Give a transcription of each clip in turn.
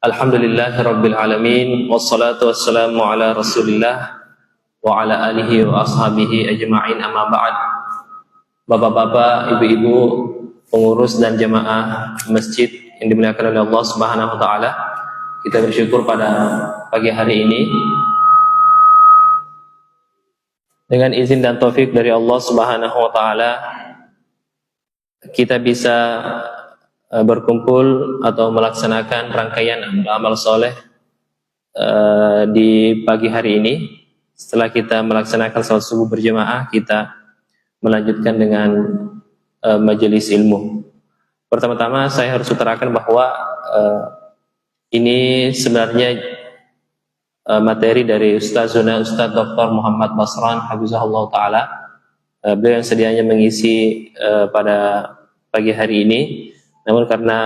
Alhamdulillahirabbil alamin wassalatu wassalamu ala Rasulillah wa ala alihi wa ashabihi ajma'in, amma ba'd. Bapak-bapak, ibu-ibu, pengurus dan jemaah masjid yang dimuliakan oleh Allah Subhanahu wa taala, kita bersyukur pada pagi hari ini dengan izin dan taufik dari Allah Subhanahu wa taala kita bisa berkumpul atau melaksanakan rangkaian amal soleh di pagi hari ini. Setelah kita melaksanakan salat subuh berjamaah, kita melanjutkan dengan majelis ilmu. Pertama-tama saya harus utarakan bahwa ini sebenarnya materi dari Ustaz Dr. Muhammad Basran Hafizahullah Ta'ala. Beliau yang sedianya mengisi pada pagi hari ini, namun karena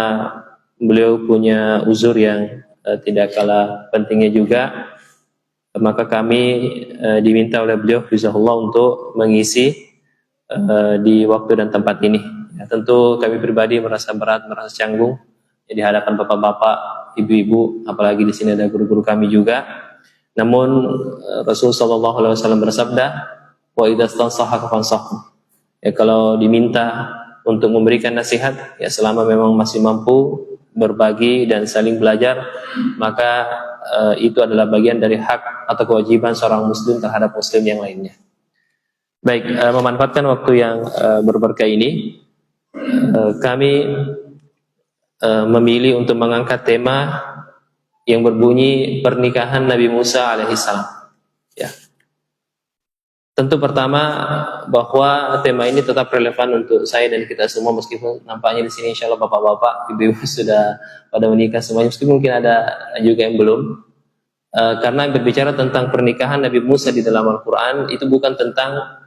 beliau punya uzur yang tidak kalah pentingnya juga, maka kami diminta oleh beliau Hafizahullah untuk mengisi di waktu dan tempat ini. Ya, tentu kami pribadi merasa berat, merasa canggung di hadapan bapak-bapak, ibu-ibu, apalagi di sini ada guru-guru kami juga. Namun Rasulullah SAW bersabda, wa idza stansahaka fansahhu. Ya, kalau diminta untuk memberikan nasihat, ya selama memang masih mampu berbagi dan saling belajar, maka itu adalah bagian dari hak atau kewajiban seorang muslim terhadap muslim yang lainnya. Baik, memanfaatkan waktu yang berberkah ini, kami memilih untuk mengangkat tema yang berbunyi pernikahan Nabi Musa alaihissalam. Ya. Tentu pertama bahwa tema ini tetap relevan untuk saya dan kita semua, meskipun nampaknya di sini insya Allah bapak-bapak, ibu-ibu sudah pada menikah semuanya, meskipun mungkin ada juga yang belum. Karena berbicara tentang pernikahan Nabi Musa di dalam Al-Quran itu bukan tentang,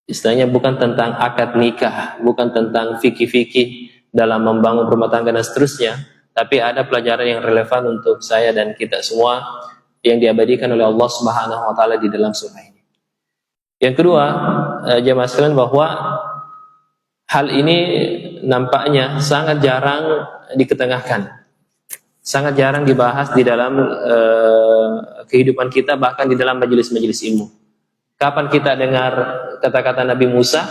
istilahnya bukan tentang akad nikah, bukan tentang fikih-fikih dalam membangun rumah tangga dan seterusnya, tapi ada pelajaran yang relevan untuk saya dan kita semua yang diabadikan oleh Allah Subhanahu wa taala di dalam surah ini. Yang kedua, jemaah sekalian, bahwa hal ini nampaknya sangat jarang diketengahkan, sangat jarang dibahas di dalam kehidupan kita, bahkan di dalam majelis-majelis ilmu. Kapan kita dengar kata-kata Nabi Musa,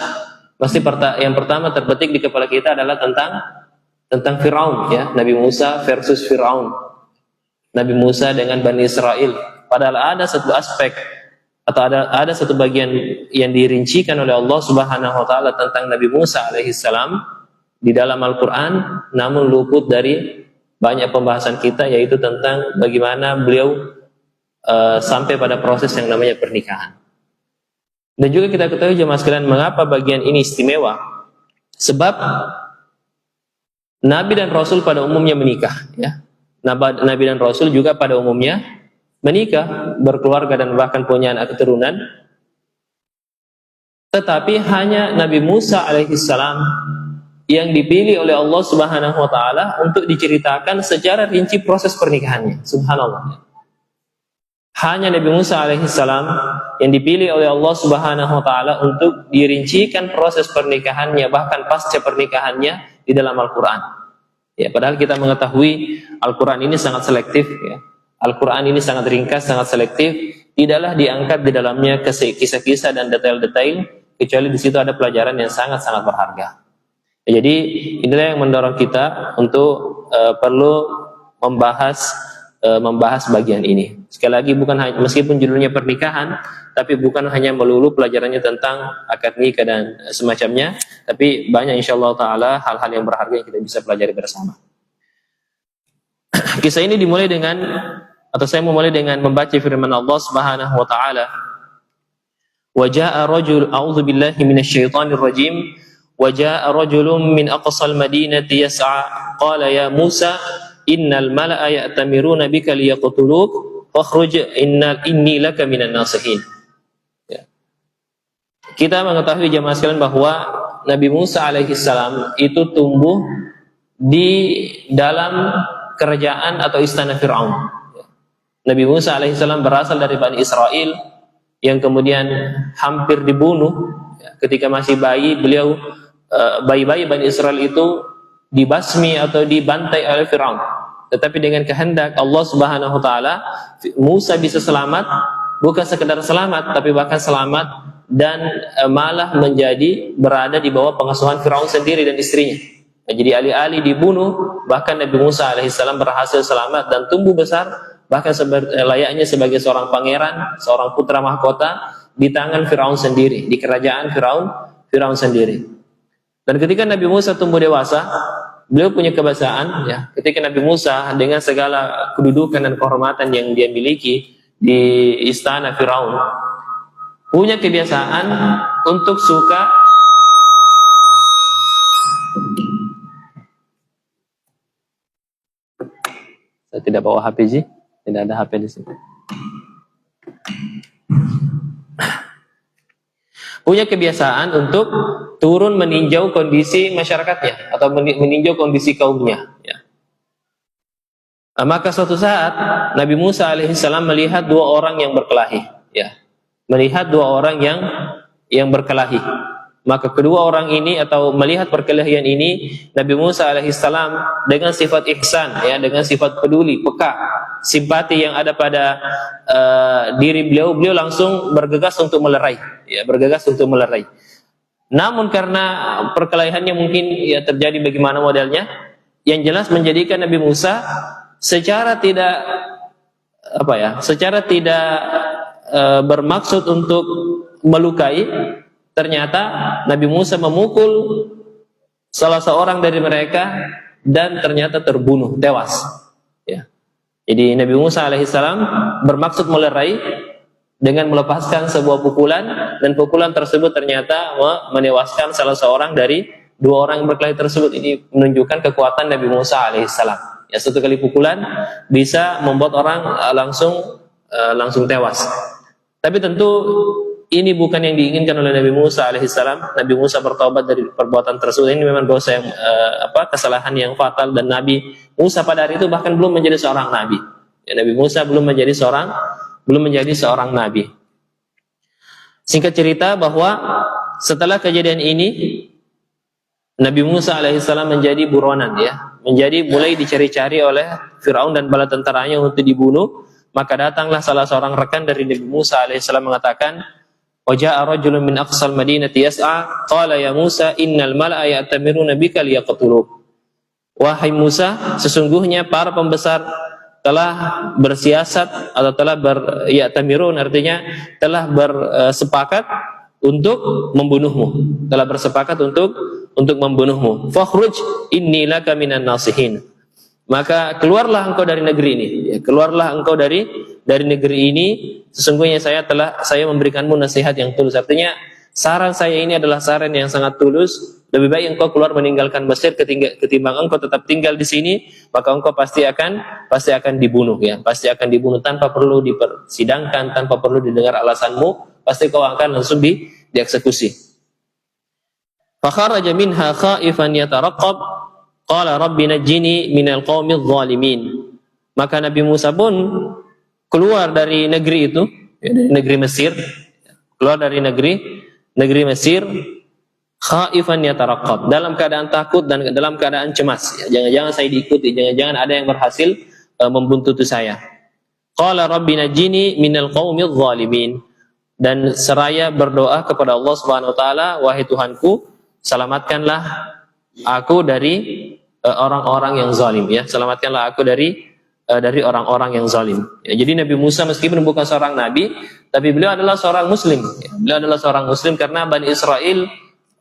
pasti yang pertama terbetik di kepala kita adalah tentang Firaun, ya, Nabi Musa versus Firaun, Nabi Musa dengan Bani Israel. Padahal ada satu aspek atau ada satu bagian yang dirincikan oleh Allah Subhanahu wa taala tentang Nabi Musa alaihissalam di dalam Al-Qur'an, namun luput dari banyak pembahasan kita, yaitu tentang bagaimana beliau sampai pada proses yang namanya pernikahan. Dan juga kita ketahui jemaah sekalian, mengapa bagian ini istimewa? Sebab Nabi dan Rasul pada umumnya menikah, ya. Nabi dan Rasul juga pada umumnya menikah, berkeluarga, dan bahkan punya anak keturunan. Tetapi hanya Nabi Musa alaihissalam yang dipilih oleh Allah Subhanahu wa taala untuk diceritakan secara rinci proses pernikahannya. Subhanallah. Hanya Nabi Musa alaihissalam yang dipilih oleh Allah Subhanahu wa taala untuk dirincikan proses pernikahannya, bahkan pasca pernikahannya di dalam Al-Qur'an. Ya, padahal kita mengetahui Al-Qur'an ini sangat selektif, ya. Al-Quran ini sangat ringkas, sangat selektif, tidaklah diangkat di dalamnya kisah-kisah dan detail-detail, kecuali di situ ada pelajaran yang sangat-sangat berharga. Ya, jadi inilah yang mendorong kita untuk perlu membahas bagian ini. Sekali lagi, bukan hanya, meskipun judulnya pernikahan, tapi bukan hanya melulu pelajarannya tentang akad nikah dan semacamnya, tapi banyak insyaallah taala hal-hal yang berharga yang kita bisa pelajari bersama. Kisah ini dimulai dengan, atau saya memulai dengan membaca firman Allah Subhanahu wa taala, wa jaa rajul, a'udzu billahi minasyaitonir rajim, wa jaa rajulun min aqsal madinati yas'a qala ya Musa innal mala'a ya'tamiruna bika liyaqtuluk fakhruj inni laka minan nasihin. Ya. Kita mengetahui jemaah sekalian bahwa Nabi Musa alaihissalam itu tumbuh di dalam kerajaan atau istana Fir'aun. Nabi Musa alaihissalam berasal dari Bani Israel yang kemudian hampir dibunuh ketika masih bayi. Beliau bayi-bayi Bani Israel itu dibasmi atau dibantai oleh Firaun. Tetapi dengan kehendak Allah Subhanahu wa taala, Musa bisa selamat, bukan sekedar selamat tapi bahkan selamat dan malah menjadi berada di bawah pengasuhan Firaun sendiri dan istrinya. Jadi alih-alih dibunuh, bahkan Nabi Musa alaihissalam berhasil selamat dan tumbuh besar, bahkan layaknya sebagai seorang pangeran, seorang putra mahkota di tangan Firaun sendiri, di kerajaan Firaun sendiri. Dan ketika Nabi Musa tumbuh dewasa, beliau punya kebiasaan, ya, ketika Nabi Musa dengan segala kedudukan dan kehormatan yang dia miliki di istana Firaun, punya kebiasaan untuk suka saya tidak bawa HP Ji, tidak ada HP di sini. Punya kebiasaan untuk turun meninjau kondisi masyarakatnya atau meninjau kondisi kaumnya. Ya. Maka suatu saat Nabi Musa alaihissalam melihat dua orang yang berkelahi. Ya. Melihat dua orang yang berkelahi. Maka kedua orang ini atau melihat perkelahian ini, Nabi Musa alaihissalam dengan sifat ihsan, ya, dengan sifat peduli, peka, simpati yang ada pada diri beliau langsung bergegas untuk melerai, ya, bergegas untuk melerai. Namun karena perkelahiannya mungkin ya terjadi bagaimana modelnya, yang jelas menjadikan Nabi Musa secara tidak bermaksud untuk melukai. Ternyata Nabi Musa memukul salah seorang dari mereka dan ternyata terbunuh, tewas. Ya. Jadi Nabi Musa alaihissalam bermaksud melerai dengan melepaskan sebuah pukulan, dan pukulan tersebut ternyata menewaskan salah seorang dari dua orang yang berkelahi tersebut. Ini menunjukkan kekuatan Nabi Musa alaihissalam. Ya, satu kali pukulan bisa membuat orang langsung tewas. Tapi tentu ini bukan yang diinginkan oleh Nabi Musa alaihissalam. Nabi Musa bertobat dari perbuatan tersebut. Ini memang dosa yang kesalahan yang fatal, dan Nabi Musa pada hari itu bahkan belum menjadi seorang nabi. Ya, Nabi Musa belum menjadi seorang nabi. Singkat cerita bahwa setelah kejadian ini Nabi Musa alaihissalam menjadi buronan, ya, menjadi mulai dicari-cari oleh Firaun dan bala tentaranya untuk dibunuh. Maka datanglah salah seorang rekan dari Nabi Musa alaihissalam mengatakan, "Waja'a rajulun min aqsal madinati yas'a, qala ya Musa innal mala'a ya'tamiruna bika liyaqtuluk." Wahai Musa, sesungguhnya para pembesar telah bersiasat atau telah ya'tamirun, artinya telah bersepakat untuk membunuhmu. Telah bersepakat untuk membunuhmu. Fakhruj inni laka minan nasihin. Maka keluarlah engkau dari negeri ini. Ya, keluarlah engkau dari negeri ini. Sesungguhnya saya memberikanmu nasihat yang tulus. Artinya saran saya ini adalah saran yang sangat tulus. Lebih baik engkau keluar meninggalkan Mesir ketimbang engkau tetap tinggal di sini. Maka engkau pasti akan dibunuh, ya. Pasti akan dibunuh tanpa perlu dipersidangkan, tanpa perlu didengar alasanmu. Pasti kau akan langsung dieksekusi. Fakharaja minha khaifan yataraqqab. Qala rabbi najjini minal qaumidh zalimin. Maka Nabi Musa pun keluar dari negeri itu, dari negeri Mesir, keluar dari negeri Mesir, khaifan yataraqqab, dalam keadaan takut dan dalam keadaan cemas. Jangan-jangan saya diikuti, jangan-jangan ada yang berhasil membuntuti saya. Qala rabbi najjini minal qaumidh zalimin. Dan seraya berdoa kepada Allah Subhanahu wa taala, wahai Tuhanku, selamatkanlah aku dari orang-orang yang zalim, ya. Selamatkanlah aku dari orang-orang yang zalim. Ya, jadi Nabi Musa meskipun bukan seorang nabi, tapi beliau adalah seorang muslim. Ya, beliau adalah seorang muslim karena Bani Israel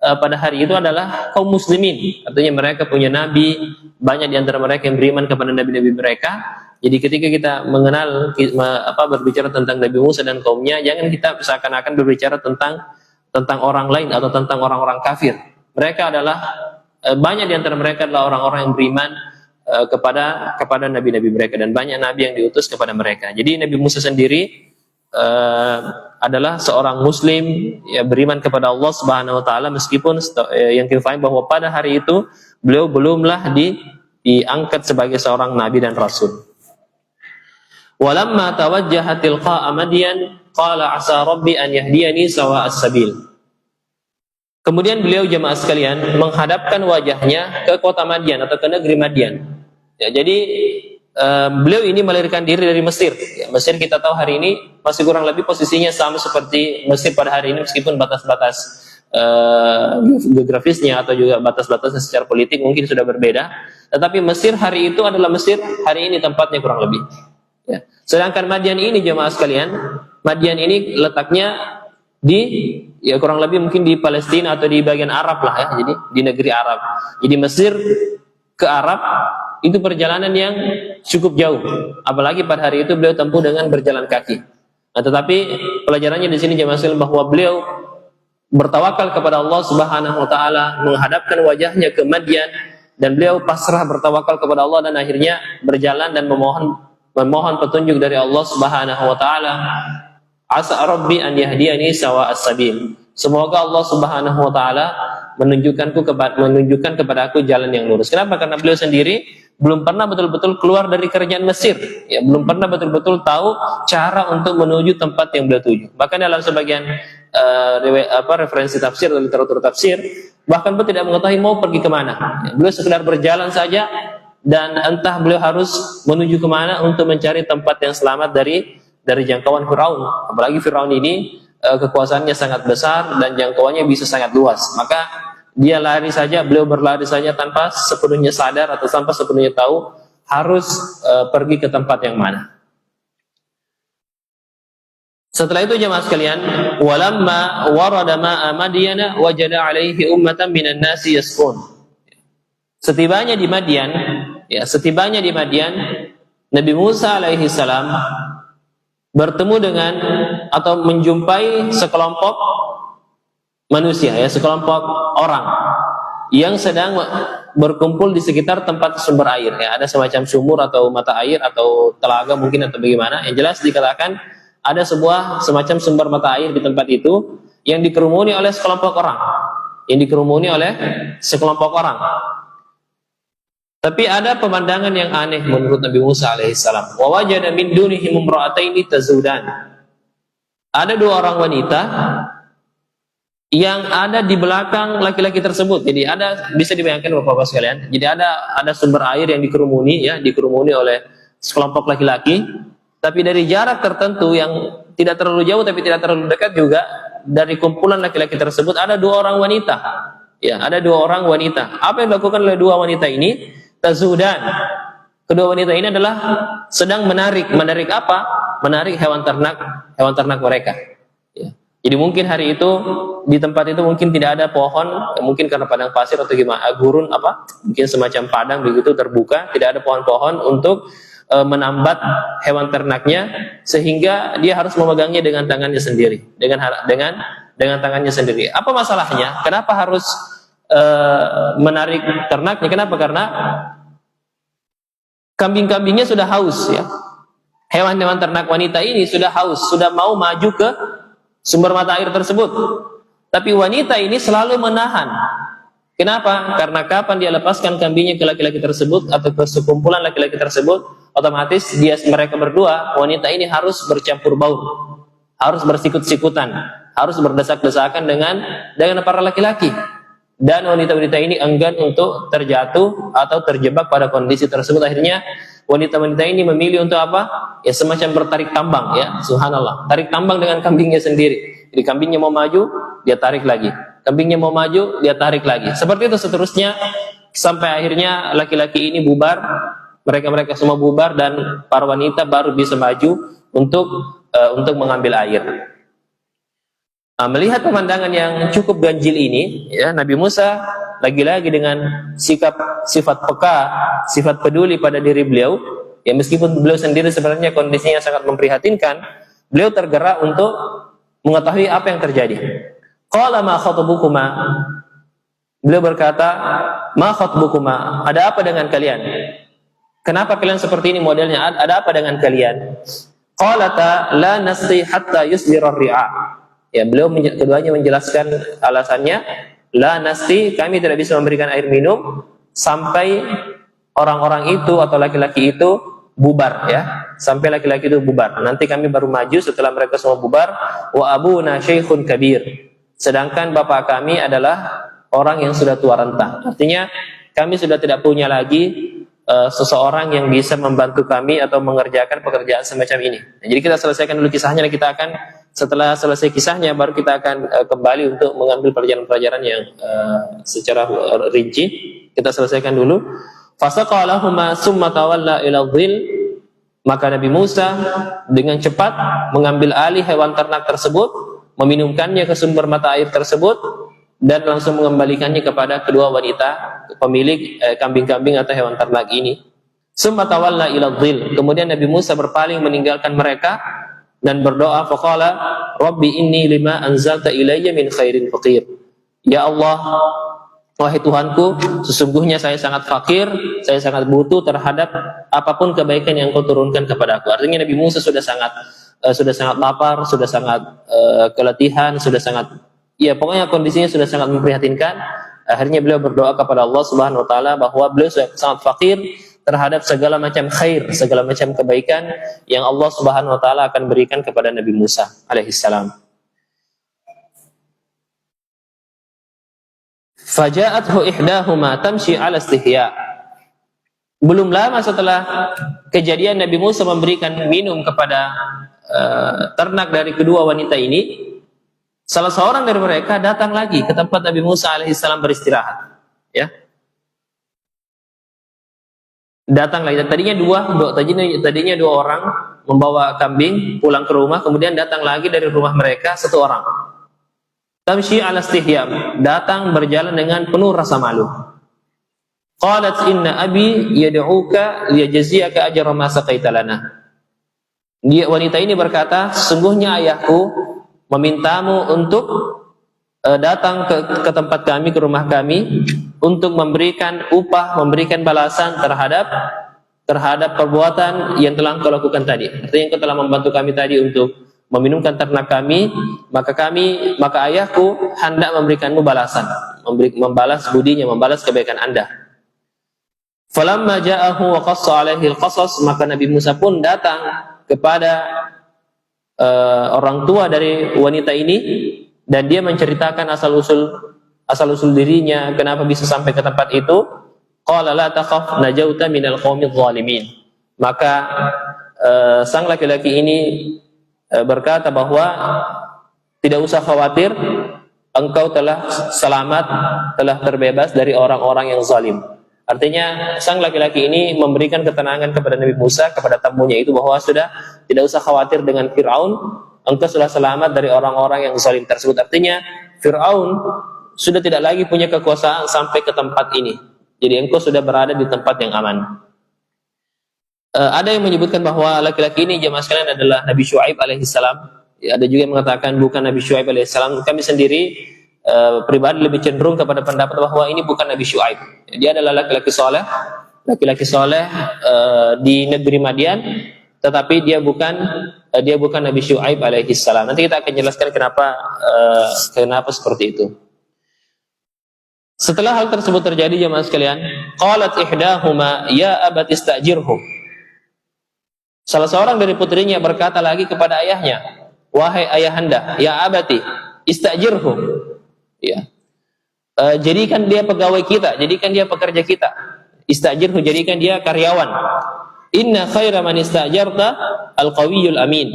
pada hari itu adalah kaum muslimin. Artinya mereka punya nabi, banyak di antara mereka yang beriman kepada nabi-nabi mereka. Jadi ketika kita berbicara tentang Nabi Musa dan kaumnya, jangan kita seakan-akan berbicara tentang orang lain atau tentang orang-orang kafir. Mereka adalah banyak di antara mereka adalah orang-orang yang beriman kepada nabi-nabi mereka, dan banyak nabi yang diutus kepada mereka. Jadi Nabi Musa sendiri adalah seorang muslim, ya, beriman kepada Allah Subhanahu wa taala, meskipun yang kita faham bahwa pada hari itu beliau belumlah diangkat sebagai seorang nabi dan rasul. Walamma tawajjaha tilqa'a Madyan qala asa rabbi an yahdiyani sawa'as sabil. Kemudian beliau jemaah sekalian menghadapkan wajahnya ke kota Madian atau ke negeri Madian. Ya, jadi beliau ini melarikan diri dari Mesir. Ya, Mesir kita tahu hari ini masih kurang lebih posisinya sama seperti Mesir pada hari ini, meskipun batas-batas geografisnya atau juga batas-batasnya secara politik mungkin sudah berbeda. Tetapi Mesir hari itu adalah Mesir hari ini tempatnya kurang lebih. Ya. Sedangkan Madian ini jemaah sekalian, Madian ini letaknya di ya kurang lebih mungkin di Palestina atau di bagian Arab lah ya, jadi di negeri Arab. Jadi Mesir ke Arab itu perjalanan yang cukup jauh, apalagi pada hari itu beliau tempuh dengan berjalan kaki. Nah, tetapi pelajarannya di sini jemaah sekalian bahwa beliau bertawakal kepada Allah Subhanahu wa taala, menghadapkan wajahnya ke Madian, dan beliau pasrah bertawakal kepada Allah dan akhirnya berjalan dan memohon petunjuk dari Allah Subhanahu wa taala. Asa Rabbi an yahdiyani sawa as-sabil. Semoga Allah Subhanahu wa taala menunjukkan kepada aku jalan yang lurus. Kenapa? Karena beliau sendiri belum pernah betul-betul keluar dari kerajaan Mesir, ya, belum pernah betul-betul tahu cara untuk menuju tempat yang beliau tuju. Bahkan dalam sebagian referensi tafsir atau literatur tafsir, bahkan beliau tidak mengetahui mau pergi kemana. Ya, beliau sekedar berjalan saja, dan entah beliau harus menuju kemana untuk mencari tempat yang selamat dari jangkauan Firaun. Apalagi Firaun ini kekuasaannya sangat besar dan jangkauannya bisa sangat luas. Maka dia lari saja, beliau berlari saja tanpa sepenuhnya sadar atau tanpa sepenuhnya tahu harus pergi ke tempat yang mana. Setelah itu jemaah sekalian, walamma warada ma'a Madyana wajada alaihi ummatan minan nasi yasqun. Setibanya di Madian, Nabi Musa alaihi salam bertemu dengan atau menjumpai sekelompok manusia, ya, sekelompok orang yang sedang berkumpul di sekitar tempat sumber air, ya, ada semacam sumur atau mata air atau telaga mungkin atau bagaimana. Yang jelas dikatakan ada sebuah semacam sumber mata air di tempat itu yang dikerumuni oleh sekelompok orang. Tapi ada pemandangan yang aneh menurut Nabi Musa alaihissalam. Wa wajada min dunihim imra'ataini tazudan. Ada dua orang wanita yang ada di belakang laki-laki tersebut. Jadi bisa dibayangkan Bapak-bapak sekalian. Jadi ada sumber air yang dikerumuni oleh sekelompok laki-laki. Tapi dari jarak tertentu yang tidak terlalu jauh tapi tidak terlalu dekat juga, dari kumpulan laki-laki tersebut ada dua orang wanita. Ya, ada dua orang wanita. Apa yang dilakukan oleh dua wanita ini? Tazudan. Kedua wanita ini adalah sedang menarik apa? Menarik hewan ternak mereka. Ya. Jadi mungkin hari itu di tempat itu mungkin tidak ada pohon, mungkin karena padang pasir atau gimana, gurun mungkin semacam padang begitu terbuka, tidak ada pohon-pohon untuk menambat hewan ternaknya, sehingga dia harus memegangnya dengan tangannya sendiri, dengan tangannya sendiri. Apa masalahnya? Kenapa harus menarik ternaknya? Kenapa? Karena kambing-kambingnya sudah haus, ya. Hewan-hewan ternak wanita ini sudah haus, sudah mau maju ke sumber mata air tersebut. Tapi wanita ini selalu menahan. Kenapa? Karena kapan dia lepaskan kambingnya ke laki-laki tersebut atau ke sekumpulan laki-laki tersebut, otomatis mereka berdua, wanita ini harus bercampur baur, harus bersikut-sikutan, harus berdesak-desakan dengan para laki-laki. Dan wanita-wanita ini enggan untuk terjatuh atau terjebak pada kondisi tersebut. Akhirnya wanita-wanita ini memilih untuk apa? Ya, semacam bertarik tambang, ya. Subhanallah, tarik tambang dengan kambingnya sendiri. Jadi kambingnya mau maju, dia tarik lagi. Kambingnya mau maju, dia tarik lagi. Seperti itu seterusnya sampai akhirnya laki-laki ini bubar, mereka semua bubar, dan para wanita baru bisa maju untuk mengambil air. Nah, melihat pemandangan yang cukup ganjil ini, ya, Nabi Musa lagi-lagi dengan sifat peka, sifat peduli pada diri beliau, ya, meskipun beliau sendiri sebenarnya kondisinya sangat memprihatinkan, beliau tergerak untuk mengetahui apa yang terjadi. Qala ma khatbukuma. Beliau berkata, ma khatbukuma, ada apa dengan kalian? Kenapa kalian seperti ini modelnya? Ada apa dengan kalian? Qalata la nasqi hatta yusdira ar-ri'a. Ya, beliau keduanya menjelaskan alasannya, la nasqi, kami tidak bisa memberikan air minum sampai orang-orang itu atau laki-laki itu bubar, ya. Sampai laki-laki itu bubar. Nanti kami baru maju setelah mereka semua bubar. Wa abuna syaikhun kabir. sedangkan bapak kami adalah orang yang sudah tua renta. Artinya kami sudah tidak punya lagi seseorang yang bisa membantu kami atau mengerjakan pekerjaan semacam ini. Nah, jadi kita selesaikan dulu kisahnya, dan kita akan setelah selesai kisahnya baru kita akan kembali untuk mengambil pelajaran-pelajaran yang secara rinci. Kita selesaikan dulu. Fasaqalahuma summa tawalla ila dhil, maka Nabi Musa dengan cepat mengambil alih hewan ternak tersebut, meminumkannya ke sumber mata air tersebut, dan langsung mengembalikannya kepada kedua wanita pemilik kambing-kambing atau hewan ternak ini. Summa tawalla ila dhil, kemudian Nabi Musa berpaling meninggalkan mereka dan berdoa, faqala rabbi inni lima anzalta ilayya min khairin faqir. Ya Allah, wahai Tuhanku, sesungguhnya saya sangat fakir, saya sangat butuh terhadap apapun kebaikan yang Kau turunkan kepada aku. Artinya Nabi Musa sudah sangat lapar, sudah sangat keletihan, sudah sangat, ya pokoknya kondisinya sudah sangat memprihatinkan. Akhirnya beliau berdoa kepada Allah Subhanahu wa taala bahwa beliau sudah sangat fakir terhadap segala macam khair, segala macam kebaikan yang Allah Subhanahu wa taala akan berikan kepada Nabi Musa alaihissalam. Faja'athu ihdahuma tamshi 'ala istihya. Belum lama setelah kejadian Nabi Musa memberikan minum kepada ternak dari kedua wanita ini, salah seorang dari mereka datang lagi ke tempat Nabi Musa alaihissalam beristirahat. Ya, datang lagi. Tadinya dua orang membawa kambing pulang ke rumah, kemudian datang lagi dari rumah mereka satu orang. Tamshi ala istihyam, datang berjalan dengan penuh rasa malu. Qalat inna abi yad'uka liyajziyaka ajra ma saqaita lana. Wanita ini berkata, sesungguhnya ayahku memintamu untuk datang ke tempat kami, ke rumah kami, untuk memberikan upah, memberikan balasan terhadap perbuatan yang telah kau lakukan tadi. Artinya kau telah membantu kami tadi untuk meminumkan ternak kami, maka ayahku hendak memberikanmu balasan, membalas budinya, membalas kebaikan Anda. Falamma ja'ahu wa qassa alaihi al-qasas, maka Nabi Musa pun datang kepada orang tua dari wanita ini, dan dia menceritakan asal usul dirinya, kenapa bisa sampai ke tempat itu. Qala la takhaf najauta minal qaumidh zalimin. Maka sang laki-laki ini berkata bahwa tidak usah khawatir, engkau telah selamat, telah terbebas dari orang-orang yang zalim. Artinya sang laki-laki ini memberikan ketenangan kepada Nabi Musa, kepada tamunya itu, bahwa sudah tidak usah khawatir dengan Fir'aun, engkau sudah selamat dari orang-orang yang zalim tersebut. Artinya Fir'aun sudah tidak lagi punya kekuasaan sampai ke tempat ini. Jadi engkau sudah berada di tempat yang aman. Ada yang menyebutkan bahwa laki-laki ini, jemaah sekalian, adalah Nabi Syuaib alaihissalam. Ya, ada juga yang mengatakan bukan Nabi Syuaib alaihissalam. Kami sendiri pribadi lebih cenderung kepada pendapat bahwa ini bukan Nabi Syuaib. Dia adalah laki-laki soleh di negeri Madian, tetapi dia bukan Nabi Syuaib alaihissalam. Nanti kita akan jelaskan kenapa seperti itu. Setelah hal tersebut terjadi, jemaah sekalian, qalat ihdahuma ya abati istajirhu. Salah seorang dari putrinya berkata lagi kepada ayahnya, wahai ayahanda, ya abati istajirhu. Ya. Jadikan dia pegawai kita, jadikan dia pekerja kita. Istajirhu, jadikan dia karyawan. Inna khaira man istajarta al-qawiyul amin.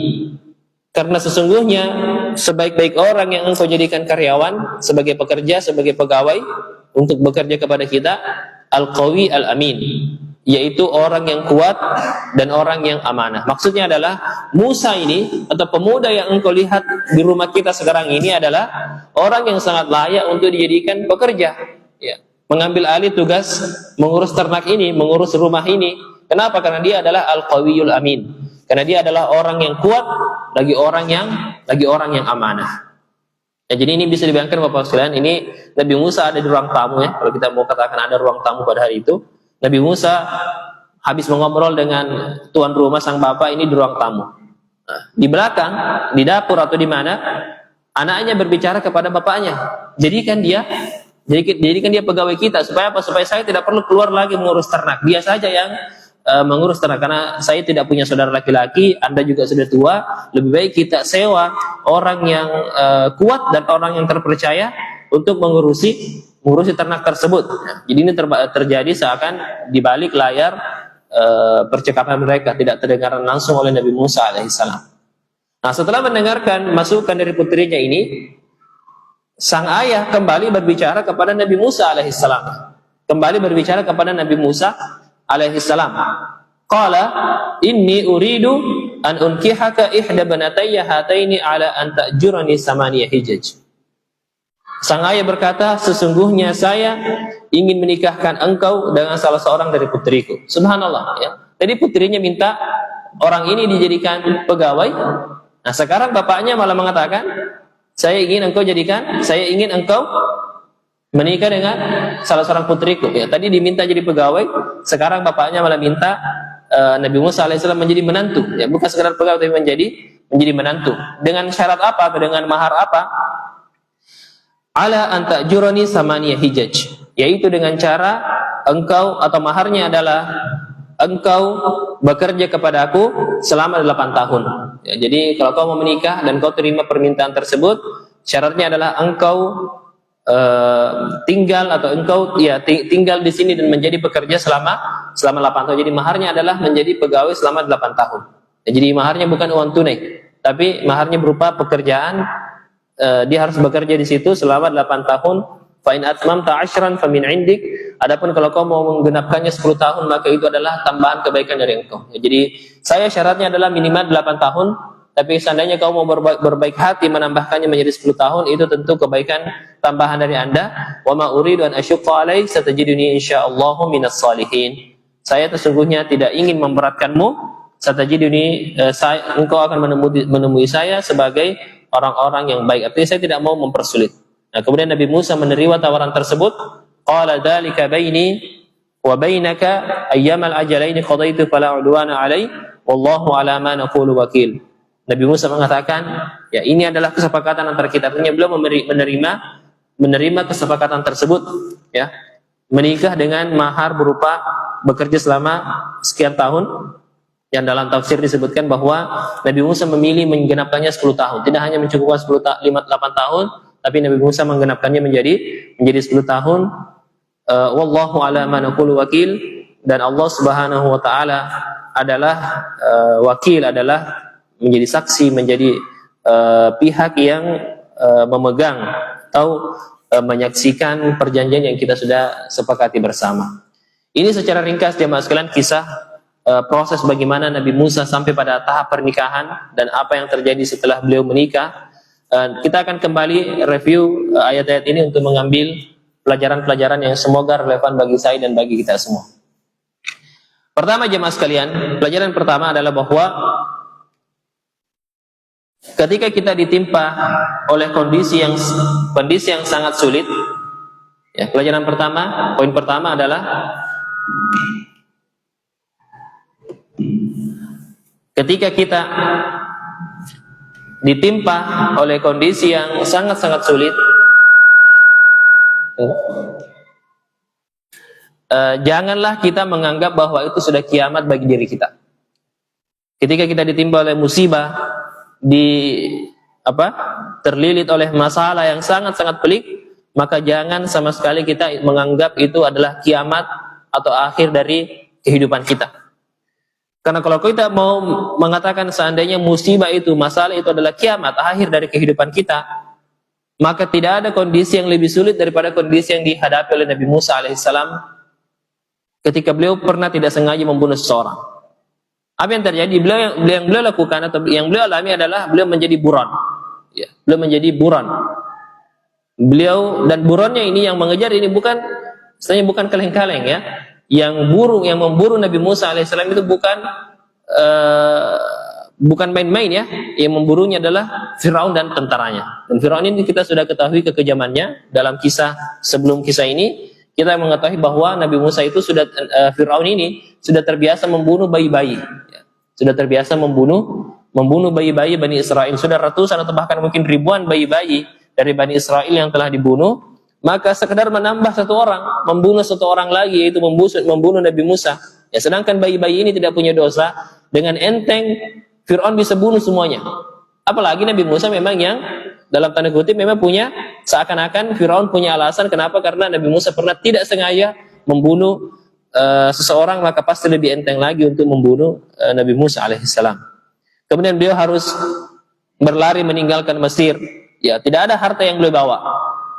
Karena sesungguhnya sebaik-baik orang yang engkau jadikan karyawan, sebagai pekerja, sebagai pegawai untuk bekerja kepada kita, al-qawi al-amin, yaitu orang yang kuat dan orang yang amanah. Maksudnya adalah Musa ini, atau pemuda yang engkau lihat di rumah kita sekarang ini, adalah orang yang sangat layak untuk dijadikan pekerja, ya, mengambil alih tugas mengurus ternak ini, mengurus rumah ini. Kenapa? Karena dia adalah al-qawiyul amin, karena dia adalah orang yang kuat, lagi orang yang amanah. Ya, jadi ini bisa dibayangkan Bapak sekalian, ini Nabi Musa ada di ruang tamu, ya. Kalau kita mau katakan ada ruang tamu pada hari itu, Nabi Musa habis mengobrol dengan tuan rumah sang bapak ini di ruang tamu. Nah, di belakang, di dapur atau di mana, anaknya berbicara kepada bapaknya, jadikan dia pegawai kita, supaya apa? Supaya saya tidak perlu keluar lagi mengurus ternak. Dia saja yang mengurus ternak, karena saya tidak punya saudara laki-laki, Anda juga sudah tua, lebih baik kita sewa orang yang kuat dan orang yang terpercaya untuk mengurusi ternak tersebut. Jadi ini terjadi seakan di balik layar percakapan mereka, tidak terdengar langsung oleh Nabi Musa alaihissalam. Nah, setelah mendengarkan masukan dari putrinya ini, sang ayah kembali berbicara kepada Nabi Musa alaihissalam. Qala inni uridu an unkihaka ihda banatayya hataini ala an ta'jurani samaniya hijaj. Sang ayah berkata, sesungguhnya saya ingin menikahkan engkau dengan salah seorang dari putriku. Subhanallah, ya. Jadi putrinya minta orang ini dijadikan pegawai. Nah, sekarang bapaknya malah mengatakan, saya ingin engkau menikah dengan salah seorang putriku. Ya, tadi diminta jadi pegawai, sekarang bapaknya malah minta Nabi Musa alaihissalam menjadi menantu. Ya, bukan sekedar pegawai tapi menjadi menantu. Dengan syarat apa atau dengan mahar apa? Ala anta jurani samaniya hijaj, yaitu dengan cara engkau, atau maharnya adalah engkau bekerja kepada aku selama 8 tahun. Ya, jadi kalau kau mau menikah dan kau terima permintaan tersebut, syaratnya adalah engkau tinggal di sini dan menjadi pekerja selama 8 tahun. Jadi maharnya adalah menjadi pegawai selama 8 tahun. Ya, jadi maharnya bukan uang tunai, tapi maharnya berupa pekerjaan. Dia harus bekerja di situ selama 8 tahun. Fa in atmamta 'ashran fa min 'indik. Adapun kalau kau mau menggenapkannya 10 tahun, maka itu adalah tambahan kebaikan dari engkau. Ya, jadi syaratnya adalah minimal 8 tahun. Tapi seandainya kau mau berbaik hati menambahkannya menjadi 10 tahun, itu tentu kebaikan tambahan dari Anda. Wa ma uridu an asyqa 'alaik satajiduni insyaallahu minas salihin. Saya sesungguhnya tidak ingin memberatkanmu. Satajiduni, engkau akan menemui saya sebagai orang-orang yang baik. Artinya saya tidak mau mempersulit. Nah, kemudian Nabi Musa menerima tawaran tersebut. Qala dzalika baini wa bainaka ayyamal ajalaini qadaitu fala udwana 'alai wallahu 'ala ma naqulu wakil. Nabi Musa mengatakan, ya ini adalah kesepakatan antara kita. Artinya beliau menerima kesepakatan tersebut, ya. Menikah dengan mahar berupa bekerja selama sekian tahun. Yang dalam tafsir disebutkan bahwa Nabi Musa memilih menggenapkannya 10 tahun. Tidak hanya mencukupkan 8 tahun, tapi Nabi Musa menggenapkannya menjadi 10 tahun. Wallahu ala ma naqulu wakil, dan Allah Subhanahu wa taala adalah wakil, adalah menjadi saksi, menjadi pihak yang memegang atau menyaksikan perjanjian yang kita sudah sepakati bersama. Ini secara ringkas jemaah sekalian kisah proses bagaimana Nabi Musa sampai pada tahap pernikahan dan apa yang terjadi setelah beliau menikah. Kita akan kembali review ayat-ayat ini untuk mengambil pelajaran-pelajaran yang semoga relevan bagi saya dan bagi kita semua. Pertama jemaah sekalian, pelajaran pertama adalah bahwa ketika kita ditimpa oleh kondisi yang sangat sulit, ya, pelajaran pertama, poin pertama adalah ketika kita ditimpa oleh kondisi yang sangat-sangat sulit, janganlah kita menganggap bahwa itu sudah kiamat bagi diri kita. Ketika kita ditimpa oleh musibah, terlilit oleh masalah yang sangat-sangat pelik, maka jangan sama sekali kita menganggap itu adalah kiamat atau akhir dari kehidupan kita. Karena kalau kita mau mengatakan seandainya musibah itu, masalah itu adalah kiamat, akhir dari kehidupan kita, maka tidak ada kondisi yang lebih sulit daripada kondisi yang dihadapi oleh Nabi Musa alaihissalam ketika beliau pernah tidak sengaja membunuh seseorang. Apa yang terjadi? Yang beliau lakukan atau yang beliau alami adalah beliau menjadi buron. Ya, beliau menjadi buron. Beliau dan buronnya ini yang mengejar ini bukan kaleng-kaleng, ya. Yang memburu Nabi Musa alaihissalam itu bukan main-main, ya. Yang memburunya adalah Firaun dan tentaranya. Dan Firaun ini kita sudah ketahui kekejamannya dalam kisah sebelum kisah ini. Kita mengetahui bahwa Nabi Musa itu Firaun ini sudah terbiasa membunuh bayi-bayi. Ya. Sudah terbiasa membunuh bayi-bayi Bani Israel. Sudah ratusan atau bahkan mungkin ribuan bayi-bayi dari Bani Israel yang telah dibunuh. Maka sekedar menambah satu orang, membunuh satu orang lagi, yaitu membunuh Nabi Musa, Ya, sedangkan bayi-bayi ini tidak punya dosa, dengan enteng Fir'aun bisa bunuh semuanya. Apalagi Nabi Musa memang yang dalam tanda kutip memang punya, seakan-akan Fir'aun punya alasan kenapa, karena Nabi Musa pernah tidak sengaja membunuh seseorang, maka pasti lebih enteng lagi untuk membunuh Nabi Musa alaihissalam. Kemudian beliau harus berlari meninggalkan Mesir. Ya, tidak ada harta yang beliau bawa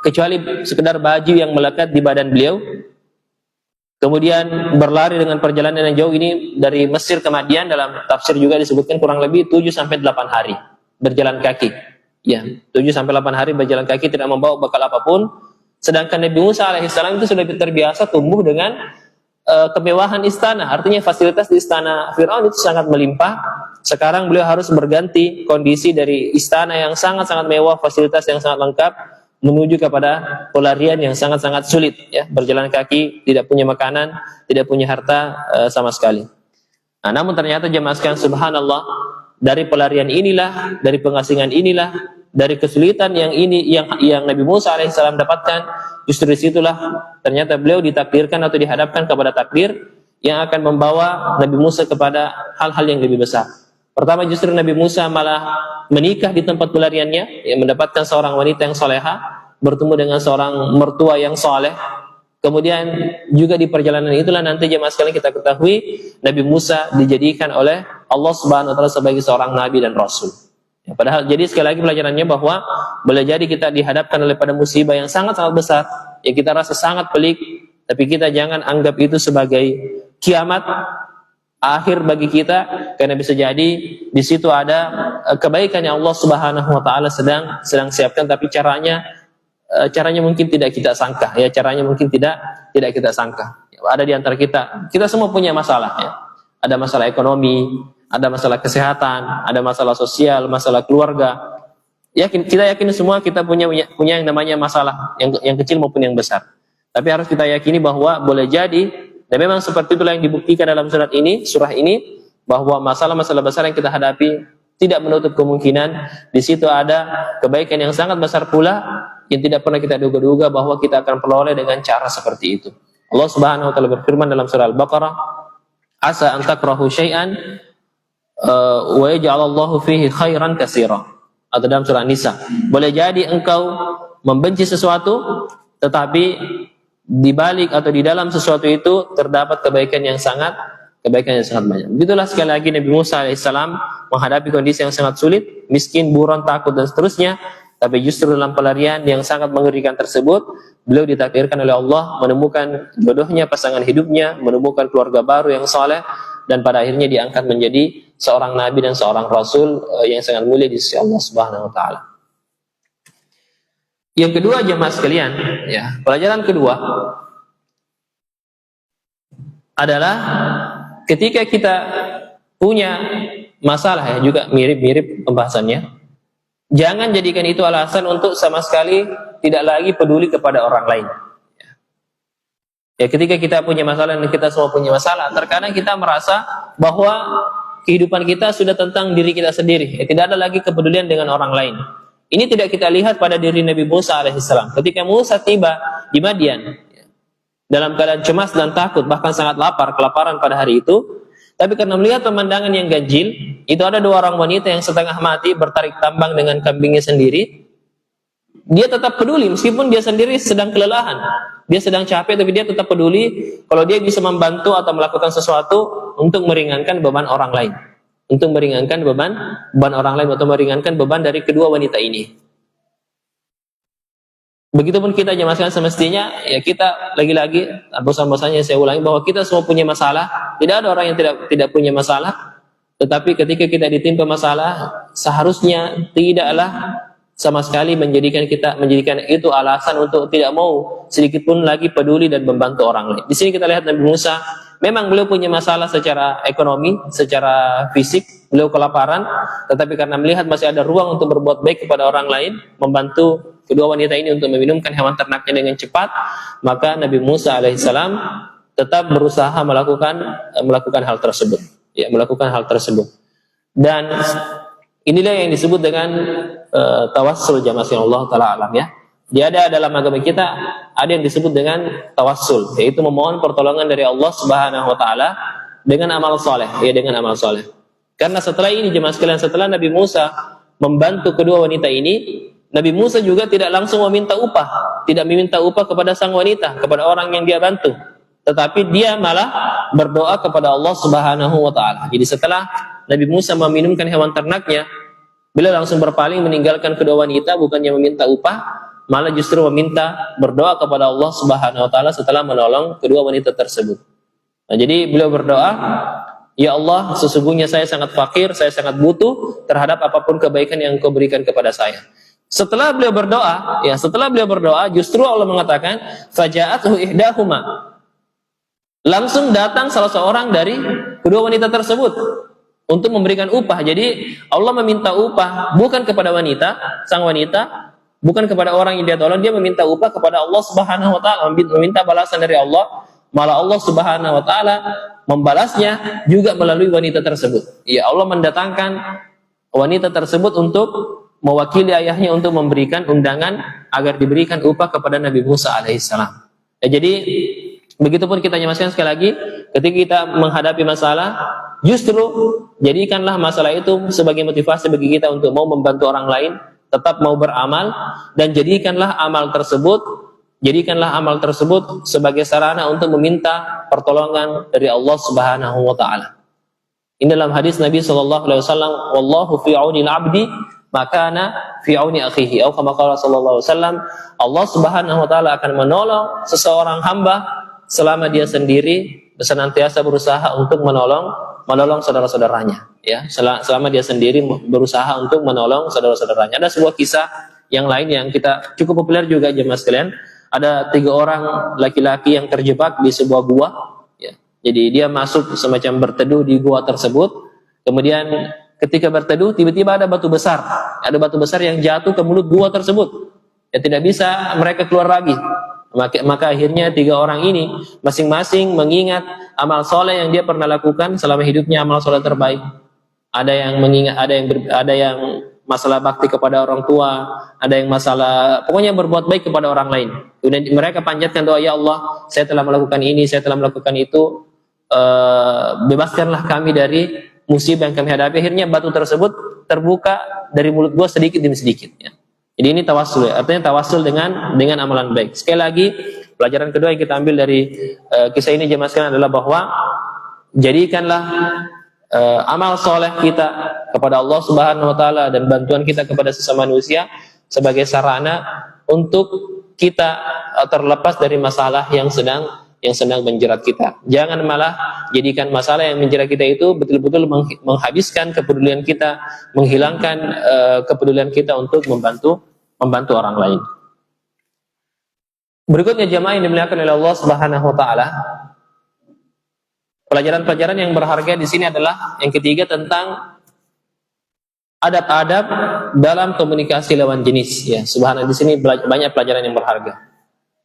kecuali sekedar baju yang melekat di badan beliau. Kemudian berlari dengan perjalanan yang jauh ini dari Mesir ke Madian, dalam tafsir juga disebutkan kurang lebih 7 sampai 8 hari berjalan kaki. Ya, 7 sampai 8 hari berjalan kaki, tidak membawa bekal apapun. Sedangkan Nabi Musa alaihissalam itu sudah terbiasa tumbuh dengan kemewahan istana, artinya fasilitas di istana Fir'aun itu sangat melimpah. Sekarang beliau harus berganti kondisi dari istana yang sangat-sangat mewah, fasilitas yang sangat lengkap, menuju kepada pelarian yang sangat-sangat sulit, ya, berjalan kaki, tidak punya makanan, tidak punya harta sama sekali. Nah, namun ternyata jemaah sekalian, subhanallah, dari pelarian inilah, dari pengasingan inilah, dari kesulitan yang Nabi Musa alaihissalam dapatkan, justru disitulah ternyata beliau ditakdirkan atau dihadapkan kepada takdir yang akan membawa Nabi Musa kepada hal-hal yang lebih besar. Pertama, justru Nabi Musa malah menikah di tempat pelariannya, yang mendapatkan seorang wanita yang soleha, bertemu dengan seorang mertua yang soleh. Kemudian juga di perjalanan itulah nanti jemaah sekalian kita ketahui Nabi Musa dijadikan oleh Allah Subhanahu wa taala sebagai seorang nabi dan rasul. Ya, padahal jadi sekali lagi pelajarannya bahwa boleh jadi kita dihadapkan oleh pada musibah yang sangat-sangat besar, yang kita rasa sangat pelik, tapi kita jangan anggap itu sebagai kiamat akhir bagi kita, karena bisa jadi di situ ada kebaikan yang Allah Subhanahu wa taala sedang siapkan, tapi caranya mungkin tidak kita sangka, ya, caranya mungkin tidak kita sangka. Ada di antara kita semua punya masalah, ya. Ada masalah ekonomi, ada masalah kesehatan, ada masalah sosial, masalah keluarga. Kita yakin semua kita punya yang namanya masalah, yang kecil maupun yang besar. Tapi harus kita yakini bahwa boleh jadi, dan memang seperti itulah yang dibuktikan dalam surah ini, bahwa masalah-masalah besar yang kita hadapi tidak menutup kemungkinan di situ ada kebaikan yang sangat besar pula, yang tidak pernah kita duga-duga bahwa kita akan peroleh dengan cara seperti itu. Allah Subhanahu wa taala berfirman dalam surah Al-Baqarah, "Asa an takrahu syai'an wa yaj'alallahu fihi khairan katsira." Atau dalam surah Nisa, boleh jadi engkau membenci sesuatu, tetapi di balik atau di dalam sesuatu itu terdapat kebaikan yang sangat banyak. Begitulah sekali lagi Nabi Musa alaihissalam menghadapi kondisi yang sangat sulit, miskin, buron, takut dan seterusnya. Tapi justru dalam pelarian yang sangat mengerikan tersebut, beliau ditakdirkan oleh Allah menemukan jodohnya, pasangan hidupnya, menemukan keluarga baru yang soleh, dan pada akhirnya diangkat menjadi seorang nabi dan seorang rasul yang sangat mulia di sisi Allah Subhanahu wa taala. Yang kedua jemaah sekalian, ya, pelajaran kedua adalah ketika kita punya masalah, ya, juga mirip-mirip pembahasannya, jangan jadikan itu alasan untuk sama sekali tidak lagi peduli kepada orang lain. Ya, ketika kita punya masalah dan kita semua punya masalah, terkadang kita merasa bahwa kehidupan kita sudah tentang diri kita sendiri, ya, tidak ada lagi kepedulian dengan orang lain. Ini tidak kita lihat pada diri Nabi Musa alaihissalam. Ketika Musa tiba di Madian, ya, dalam keadaan cemas dan takut, bahkan sangat kelaparan pada hari itu, tapi karena melihat pemandangan yang ganjil, itu ada 2 orang wanita yang setengah mati bertarik tambang dengan kambingnya sendiri. Dia tetap peduli meskipun dia sendiri sedang kelelahan, dia sedang capek, tapi dia tetap peduli kalau dia bisa membantu atau melakukan sesuatu untuk meringankan beban orang lain, untuk meringankan beban orang lain, atau meringankan beban dari kedua wanita ini. Begitupun kita jemaah sekalian, semestinya ya kita lagi-lagi bosan-bosannya saya ulangi bahwa kita semua punya masalah. Tidak ada orang yang tidak punya masalah. Tetapi ketika kita ditimpa masalah, seharusnya tidaklah sama sekali menjadikan itu alasan untuk tidak mau sedikit pun lagi peduli dan membantu orang lain. Di sini kita lihat Nabi Musa, memang beliau punya masalah secara ekonomi, secara fisik, beliau kelaparan, tetapi karena melihat masih ada ruang untuk berbuat baik kepada orang lain, membantu kedua wanita ini untuk meminumkan hewan ternaknya dengan cepat, maka Nabi Musa alaihissalam tetap berusaha melakukan hal tersebut, ya, melakukan hal tersebut. Dan inilah yang disebut dengan tawassul jamaah yang Allah taala alam, ya. Dia ada dalam agama kita ada yang disebut dengan tawassul, yaitu memohon pertolongan dari Allah Subhanahu wa taala dengan amal soleh, ya dengan amal soleh. Karena setelah ini jemaah sekalian, setelah Nabi Musa membantu kedua wanita ini, Nabi Musa juga tidak langsung meminta upah, tidak meminta upah kepada sang wanita, kepada orang yang dia bantu, tetapi dia malah berdoa kepada Allah Subhanahu wa taala. Jadi setelah Nabi Musa meminumkan hewan ternaknya, beliau langsung berpaling meninggalkan kedua wanita, bukannya meminta upah, malah justru meminta berdoa kepada Allah Subhanahu wa taala setelah menolong kedua wanita tersebut. Nah, jadi beliau berdoa, "Ya Allah, sesungguhnya saya sangat fakir, saya sangat butuh terhadap apapun kebaikan yang Engkau berikan kepada saya." Setelah beliau berdoa, justru Allah mengatakan, "Faja'athu ihdahuma." Langsung datang salah seorang dari kedua wanita tersebut untuk memberikan upah. Jadi Allah meminta upah bukan kepada wanita, sang wanita, bukan kepada orang yang dia tolong, dia meminta upah kepada Allah Subhanahu wa taala, meminta balasan dari Allah. Malah Allah Subhanahu wa taala membalasnya juga melalui wanita tersebut. Ya, Allah mendatangkan wanita tersebut untuk mewakili ayahnya untuk memberikan undangan agar diberikan upah kepada Nabi Musa alaihissalam. Ya, jadi begitupun kita nyamaskan sekali lagi, ketika kita menghadapi masalah, justru jadikanlah masalah itu sebagai motivasi bagi kita untuk mau membantu orang lain, tetap mau beramal, dan jadikanlah amal tersebut sebagai sarana untuk meminta pertolongan dari Allah Subhanahu wa taala. Ini dalam hadis Nabi sallallahu alaihi wasallam, "Wallahu fi 'aunil 'abdi makana fi 'auni akhihi." Atau kama qala sallallahu alaihi wasallam, Allah Subhanahu wa taala akan menolong seseorang hamba selama dia sendiri senantiasa berusaha untuk menolong saudara-saudaranya, ya. Selama dia sendiri berusaha untuk menolong saudara-saudaranya. Ada sebuah kisah yang lain yang kita cukup populer juga jemaah sekalian. Ada 3 orang laki-laki yang terjebak di sebuah gua, ya. Jadi dia masuk semacam berteduh di gua tersebut. Kemudian ketika berteduh, tiba-tiba ada batu besar yang jatuh ke mulut gua tersebut. Ya, tidak bisa mereka keluar lagi. Maka akhirnya 3 orang ini masing-masing mengingat amal soleh yang dia pernah lakukan selama hidupnya, amal soleh terbaik. Ada yang mengingat, ada yang masalah bakti kepada orang tua, ada yang masalah, pokoknya berbuat baik kepada orang lain. Kemudian mereka panjatkan doa, "Ya Allah, saya telah melakukan ini, saya telah melakukan itu, bebaskanlah kami dari musibah yang kami hadapi." Akhirnya batu tersebut terbuka dari mulut gua sedikit demi sedikit, ya. Jadi ini tawassul, artinya tawassul dengan amalan baik. Sekali lagi, pelajaran kedua yang kita ambil dari kisah ini jemaah sekalian adalah bahwa jadikanlah amal soleh kita kepada Allah Subhanahu wa taala dan bantuan kita kepada sesama manusia sebagai sarana untuk kita terlepas dari masalah yang sedang menjerat kita. Jangan malah jadikan masalah yang menjerat kita itu betul-betul menghabiskan kepedulian kita, menghilangkan kepedulian kita untuk membantu orang lain. Berikutnya jemaah yang dimuliakan oleh Allah Subhanahu wa taala, pelajaran-pelajaran yang berharga di sini adalah yang ketiga tentang adab-adab dalam komunikasi lawan jenis, ya. Subhanallah, di sini banyak pelajaran yang berharga.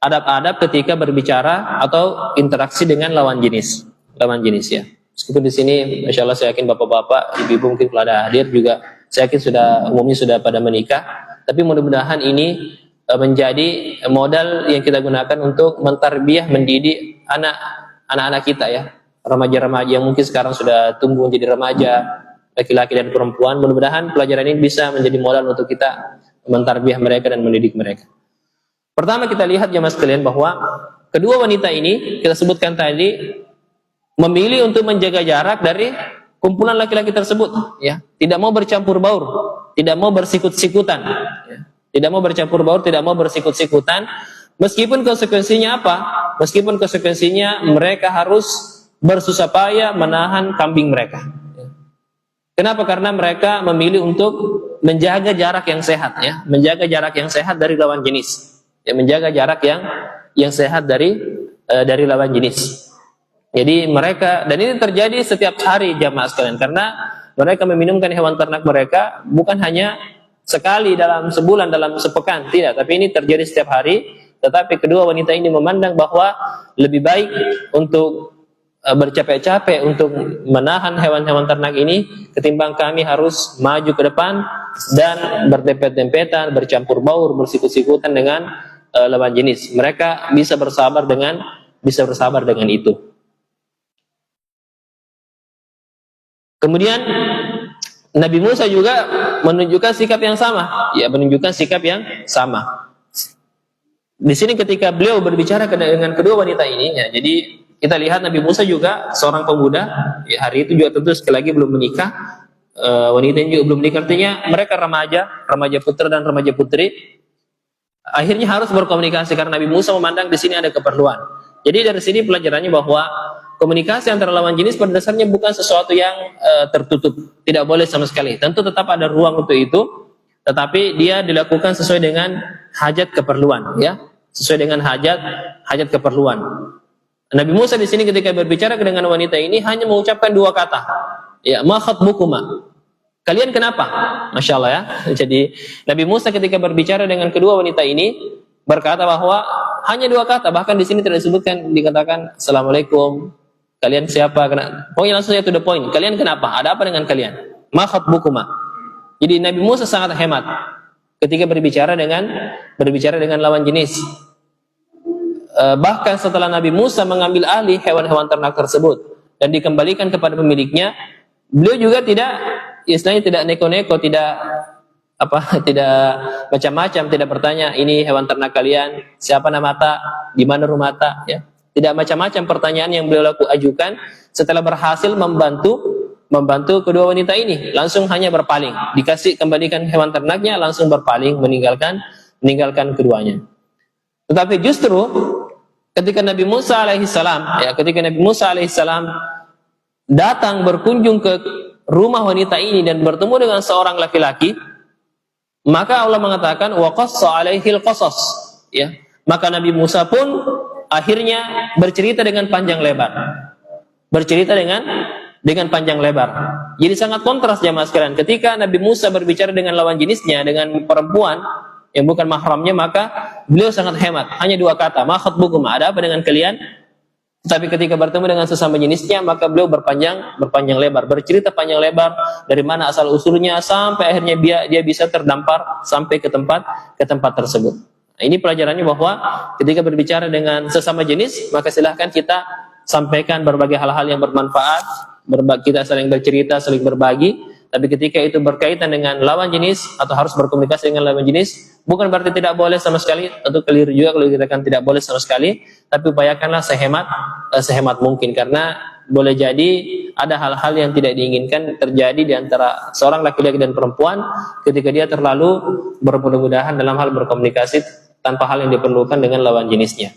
Adab-adab ketika berbicara atau interaksi dengan lawan jenis, ya. Meskipun di sini, masya Allah, saya yakin bapak-bapak, ibu-ibu mungkin kalau ada hadir juga, saya yakin umumnya sudah pada menikah. Tapi mudah-mudahan ini menjadi modal yang kita gunakan untuk mentarbiyah, mendidik anak-anak kita, ya. Remaja-remaja yang mungkin sekarang sudah tumbuh menjadi remaja, laki-laki dan perempuan. Mudah-mudahan pelajaran ini bisa menjadi modal untuk kita mentarbiyah mereka dan mendidik mereka. Pertama kita lihat jemaah sekalian bahwa kedua wanita ini kita sebutkan tadi memilih untuk menjaga jarak dari kumpulan laki-laki tersebut, ya. Tidak mau bercampur baur, tidak mau bersikut-sikutan, ya. Tidak mau bercampur baur, tidak mau bersikut-sikutan. Meskipun konsekuensinya apa? Meskipun konsekuensinya mereka harus bersusah payah menahan kambing mereka. Kenapa? Karena mereka memilih untuk menjaga jarak yang sehat, ya, menjaga jarak yang sehat dari lawan jenis. Ya, menjaga jarak yang sehat dari lawan jenis. Jadi mereka, dan ini terjadi setiap hari jamaah sekalian, karena mereka meminumkan hewan ternak mereka bukan hanya sekali dalam sebulan, dalam sepekan, tidak, tapi ini terjadi setiap hari. Tetapi kedua wanita ini memandang bahwa lebih baik untuk bercapek-capek untuk menahan hewan-hewan ternak ini ketimbang kami harus maju ke depan dan berdempet-dempetan, bercampur baur, bersikut-sikutan dengan lawan jenis. Mereka bisa bersabar dengan itu. Kemudian Nabi Musa juga menunjukkan sikap yang sama, ya, menunjukkan sikap yang sama. Di sini ketika beliau berbicara dengan kedua wanita ini, ya, jadi kita lihat Nabi Musa juga seorang pemuda, ya, hari itu juga tentu sekali lagi belum menikah, wanita ini juga belum menikah, artinya mereka remaja putra dan remaja putri. Akhirnya harus berkomunikasi karena Nabi Musa memandang di sini ada keperluan. Jadi dari sini pelajarannya bahwa komunikasi antara lawan jenis pada dasarnya bukan sesuatu yang tertutup, tidak boleh sama sekali. Tentu tetap ada ruang untuk itu, tetapi dia dilakukan sesuai dengan hajat keperluan, ya, sesuai dengan hajat keperluan. Nabi Musa di sini ketika berbicara dengan wanita ini hanya mengucapkan dua kata, ya, ma khatbukuma, kalian kenapa? Masya Allah, ya. Jadi Nabi Musa ketika berbicara dengan kedua wanita ini berkata bahwa hanya dua kata, bahkan di sini tidak disebutkan, dikatakan assalamualaikum, kalian siapa, pokoknya langsung to the point, kalian kenapa? Ada apa dengan kalian? Ma khatbukuma. Jadi Nabi Musa sangat hemat ketika berbicara dengan lawan jenis. Bahkan setelah Nabi Musa mengambil alih hewan-hewan ternak tersebut dan dikembalikan kepada pemiliknya, beliau juga tidak, istilahnya tidak neko-neko, tidak macam-macam, tidak bertanya ini hewan ternak kalian, siapa nama ta, di mana rumah ta, ya. Tidak macam-macam pertanyaan yang beliau ajukan. Setelah berhasil membantu kedua wanita ini, langsung hanya berpaling, dikasih kembalikan hewan ternaknya, langsung berpaling meninggalkan keduanya. Tetapi justru ketika Nabi Musa alaihissalam datang berkunjung ke rumah wanita ini dan bertemu dengan seorang laki-laki, maka Allah mengatakan wa qassa alaihil qasas, ya. Maka Nabi Musa pun akhirnya bercerita dengan panjang lebar. Jadi sangat kontras jamaah sekalian. Ketika Nabi Musa berbicara dengan lawan jenisnya, dengan perempuan yang bukan mahramnya, maka beliau sangat hemat, hanya dua kata, ma khatbukum, ada apa dengan kalian? Tapi ketika bertemu dengan sesama jenisnya, maka beliau berpanjang lebar, bercerita panjang lebar dari mana asal usulnya sampai akhirnya dia bisa terdampar sampai ke tempat tersebut. Nah, ini pelajarannya bahwa ketika berbicara dengan sesama jenis, maka silahkan kita sampaikan berbagai hal-hal yang bermanfaat, kita saling bercerita, saling berbagi. Tapi ketika itu berkaitan dengan lawan jenis atau harus berkomunikasi dengan lawan jenis, bukan berarti tidak boleh sama sekali, tentu keliru juga kalau dikatakan tidak boleh sama sekali, tapi upayakanlah sehemat mungkin, karena boleh jadi ada hal-hal yang tidak diinginkan terjadi di antara seorang laki-laki dan perempuan ketika dia terlalu bermudah-mudahan dalam hal berkomunikasi tanpa hal yang diperlukan dengan lawan jenisnya.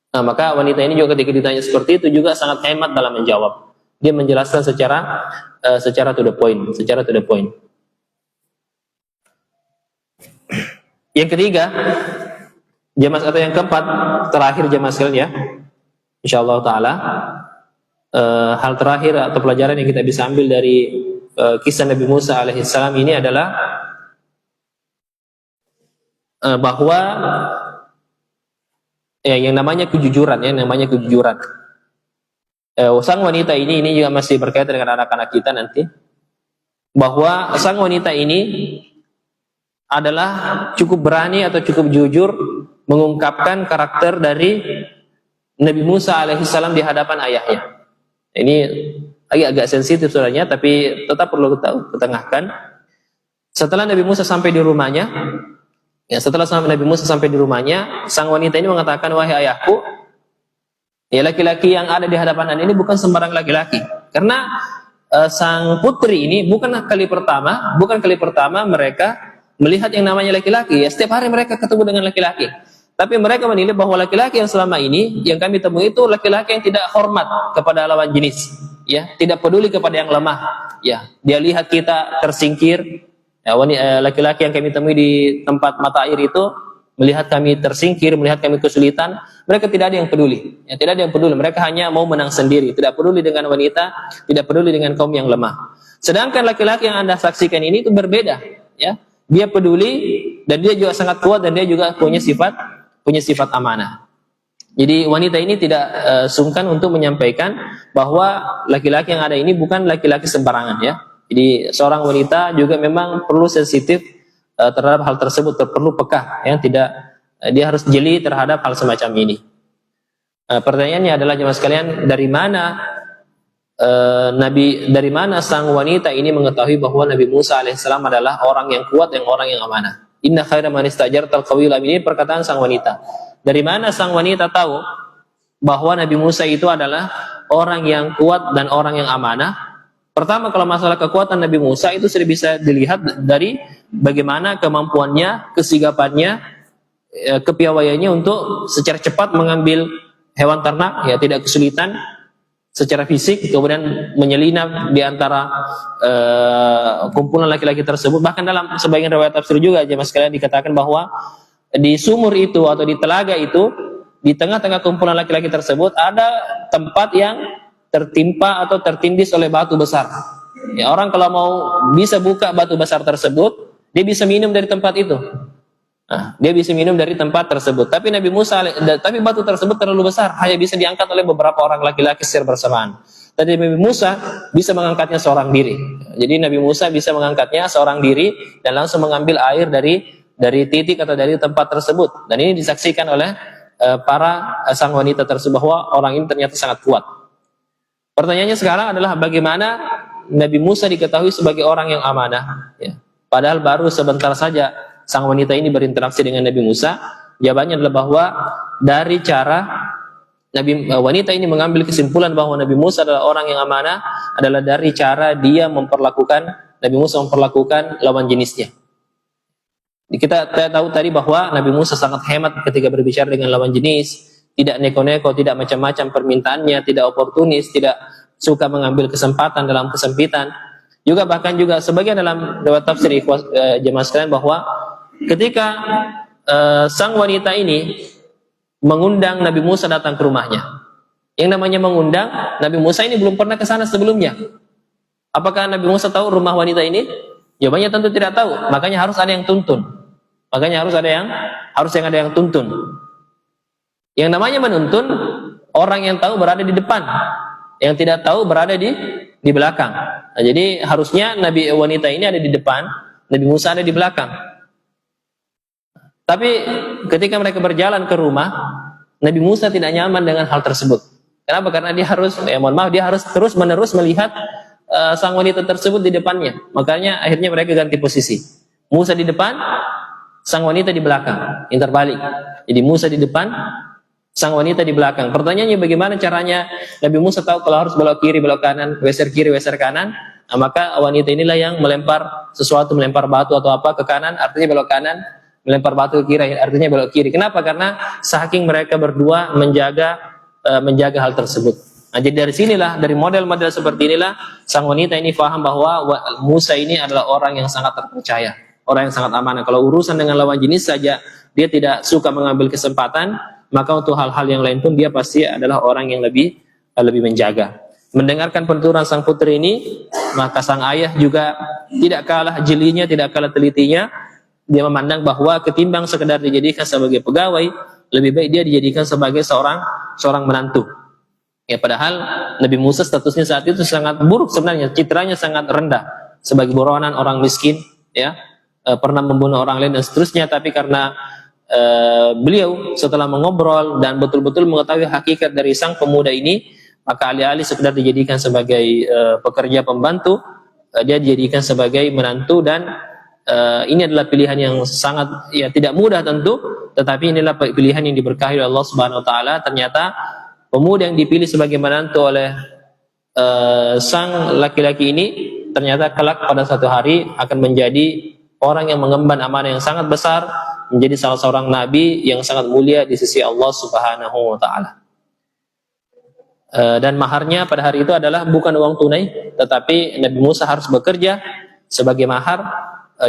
Nah, maka wanita ini juga ketika ditanya seperti itu juga sangat hemat dalam menjawab. Dia menjelaskan secara to the point. Yang ketiga, jamaah atau yang keempat, terakhir jamaah sekalian, ya, insyaallah taala, hal terakhir atau pelajaran yang kita bisa ambil dari kisah Nabi Musa alaihissalam ini adalah bahwa yang namanya kejujuran, sang wanita ini juga masih berkaitan dengan anak-anak kita nanti, bahwa sang wanita ini adalah cukup berani atau cukup jujur mengungkapkan karakter dari Nabi Musa alaihissalam di hadapan ayahnya. Ini agak sensitif soalnya, tapi tetap perlu kita ketengahkan. Setelah Nabi Musa sampai di rumahnya, sang wanita ini mengatakan, wahai ayahku, ya, laki-laki yang ada di hadapan Anda ini bukan sembarang laki-laki. Karena sang putri ini bukan kali pertama mereka melihat yang namanya laki-laki. Ya, setiap hari mereka ketemu dengan laki-laki. Tapi mereka menilai bahwa laki-laki yang selama ini yang kami temui itu laki-laki yang tidak hormat kepada lawan jenis, ya, tidak peduli kepada yang lemah. Ya, dia lihat kita tersingkir. Ya, laki-laki yang kami temui di tempat mata air itu melihat kami tersingkir, melihat kami kesulitan, mereka tidak ada yang peduli. Ya, tidak ada yang peduli. Mereka hanya mau menang sendiri, tidak peduli dengan wanita, tidak peduli dengan kaum yang lemah. Sedangkan laki-laki yang Anda saksikan ini itu berbeda, ya. Dia peduli dan dia juga sangat kuat dan dia juga punya sifat amanah. Jadi wanita ini tidak sungkan untuk menyampaikan bahwa laki-laki yang ada ini bukan laki-laki sembarangan, ya. Jadi seorang wanita juga memang perlu sensitif terhadap hal tersebut, perlu peka, ya, dia harus jeli terhadap hal semacam ini. Pertanyaannya adalah jemaah sekalian, dari mana dari mana sang wanita ini mengetahui bahwa Nabi Musa alaihissalam adalah orang yang kuat, yang orang yang amanah? Inna khaira man istajartal qawiyul amin. Ini perkataan sang wanita. Dari mana sang wanita tahu bahwa Nabi Musa itu adalah orang yang kuat dan orang yang amanah? Pertama, kalau masalah kekuatan Nabi Musa itu sudah bisa dilihat dari bagaimana kemampuannya, kesigapannya, kepiawaiannya untuk secara cepat mengambil hewan ternak, ya tidak kesulitan secara fisik, kemudian menyelinap di antara kumpulan laki-laki tersebut. Bahkan dalam sebagian riwayat tafsir juga jemaah sekalian dikatakan bahwa di sumur itu atau di telaga itu, di tengah-tengah kumpulan laki-laki tersebut ada tempat yang tertimpa atau tertindis oleh batu besar. Ya, orang kalau mau bisa buka batu besar tersebut, dia bisa minum dari tempat itu. Nah, dia bisa minum dari tempat tersebut. Tapi tapi batu tersebut terlalu besar, hanya bisa diangkat oleh beberapa orang laki-laki secara bersamaan. Tadi Nabi Musa bisa mengangkatnya seorang diri. Jadi Nabi Musa bisa mengangkatnya seorang diri dan langsung mengambil air dari titik atau dari tempat tersebut. Dan ini disaksikan oleh para sang wanita tersebut bahwa orang ini ternyata sangat kuat. Pertanyaannya sekarang adalah bagaimana Nabi Musa diketahui sebagai orang yang amanah? Ya. Padahal baru sebentar saja sang wanita ini berinteraksi dengan Nabi Musa. Jawabannya adalah bahwa dari cara wanita ini mengambil kesimpulan bahwa Nabi Musa adalah orang yang amanah adalah dari cara dia Nabi Musa memperlakukan lawan jenisnya. Kita tahu tadi bahwa Nabi Musa sangat hemat ketika berbicara dengan lawan jenis, tidak neko-neko, tidak macam-macam permintaannya, tidak oportunis, tidak suka mengambil kesempatan dalam kesempitan. Bahkan juga sebagian dalam riwayat tafsir jemaah sekalian bahwa ketika sang wanita ini mengundang Nabi Musa datang ke rumahnya. Yang namanya mengundang, Nabi Musa ini belum pernah ke sana sebelumnya. Apakah Nabi Musa tahu rumah wanita ini? Jawabannya tentu tidak tahu. Makanya harus ada yang tuntun. Harus ada yang tuntun. Yang namanya menuntun, orang yang tahu berada di depan, yang tidak tahu berada di belakang. Nah, jadi harusnya wanita ini ada di depan, Nabi Musa ada di belakang. Tapi ketika mereka berjalan ke rumah, Nabi Musa tidak nyaman dengan hal tersebut. Kenapa? Karena dia harus terus-menerus melihat sang wanita tersebut di depannya. Makanya akhirnya mereka ganti posisi. Musa di depan, sang wanita di belakang, yang terbalik. Jadi Musa di depan, sang wanita di belakang. Pertanyaannya bagaimana caranya Nabi Musa tahu kalau harus belok kiri, belok kanan, geser kiri, geser kanan? Nah, maka wanita inilah yang melempar batu atau apa ke kanan, artinya belok kanan, melempar batu ke kiri, artinya belok kiri. Kenapa? Karena saking mereka berdua menjaga hal tersebut. Nah, jadi dari model-model seperti inilah sang wanita ini paham bahwa Musa ini adalah orang yang sangat terpercaya, orang yang sangat amanah. Kalau urusan dengan lawan jenis saja dia tidak suka mengambil kesempatan, maka untuk hal-hal yang lain pun dia pasti adalah orang yang lebih menjaga. Mendengarkan penuturan sang putri ini, maka sang ayah juga tidak kalah jelinya, tidak kalah telitinya. Dia memandang bahwa ketimbang sekedar dijadikan sebagai pegawai, lebih baik dia dijadikan sebagai seorang menantu. Ya, padahal Nabi Musa statusnya saat itu sangat buruk sebenarnya, citranya sangat rendah sebagai buronan, orang miskin, ya, pernah membunuh orang lain dan seterusnya. Tapi karena beliau setelah mengobrol dan betul-betul mengetahui hakikat dari sang pemuda ini, maka alih-alih sekedar dijadikan sebagai pekerja pembantu, dia dijadikan sebagai menantu. Dan ini adalah pilihan yang sangat tidak mudah tentu, tetapi inilah pilihan yang diberkahi oleh Allah Subhanahu wa taala. Ternyata pemuda yang dipilih sebagai menantu oleh sang laki-laki ini ternyata kelak pada suatu hari akan menjadi orang yang mengemban amanah yang sangat besar, menjadi salah seorang nabi yang sangat mulia di sisi Allah Subhanahu wa taala. Dan maharnya pada hari itu adalah bukan uang tunai, tetapi Nabi Musa harus bekerja sebagai mahar,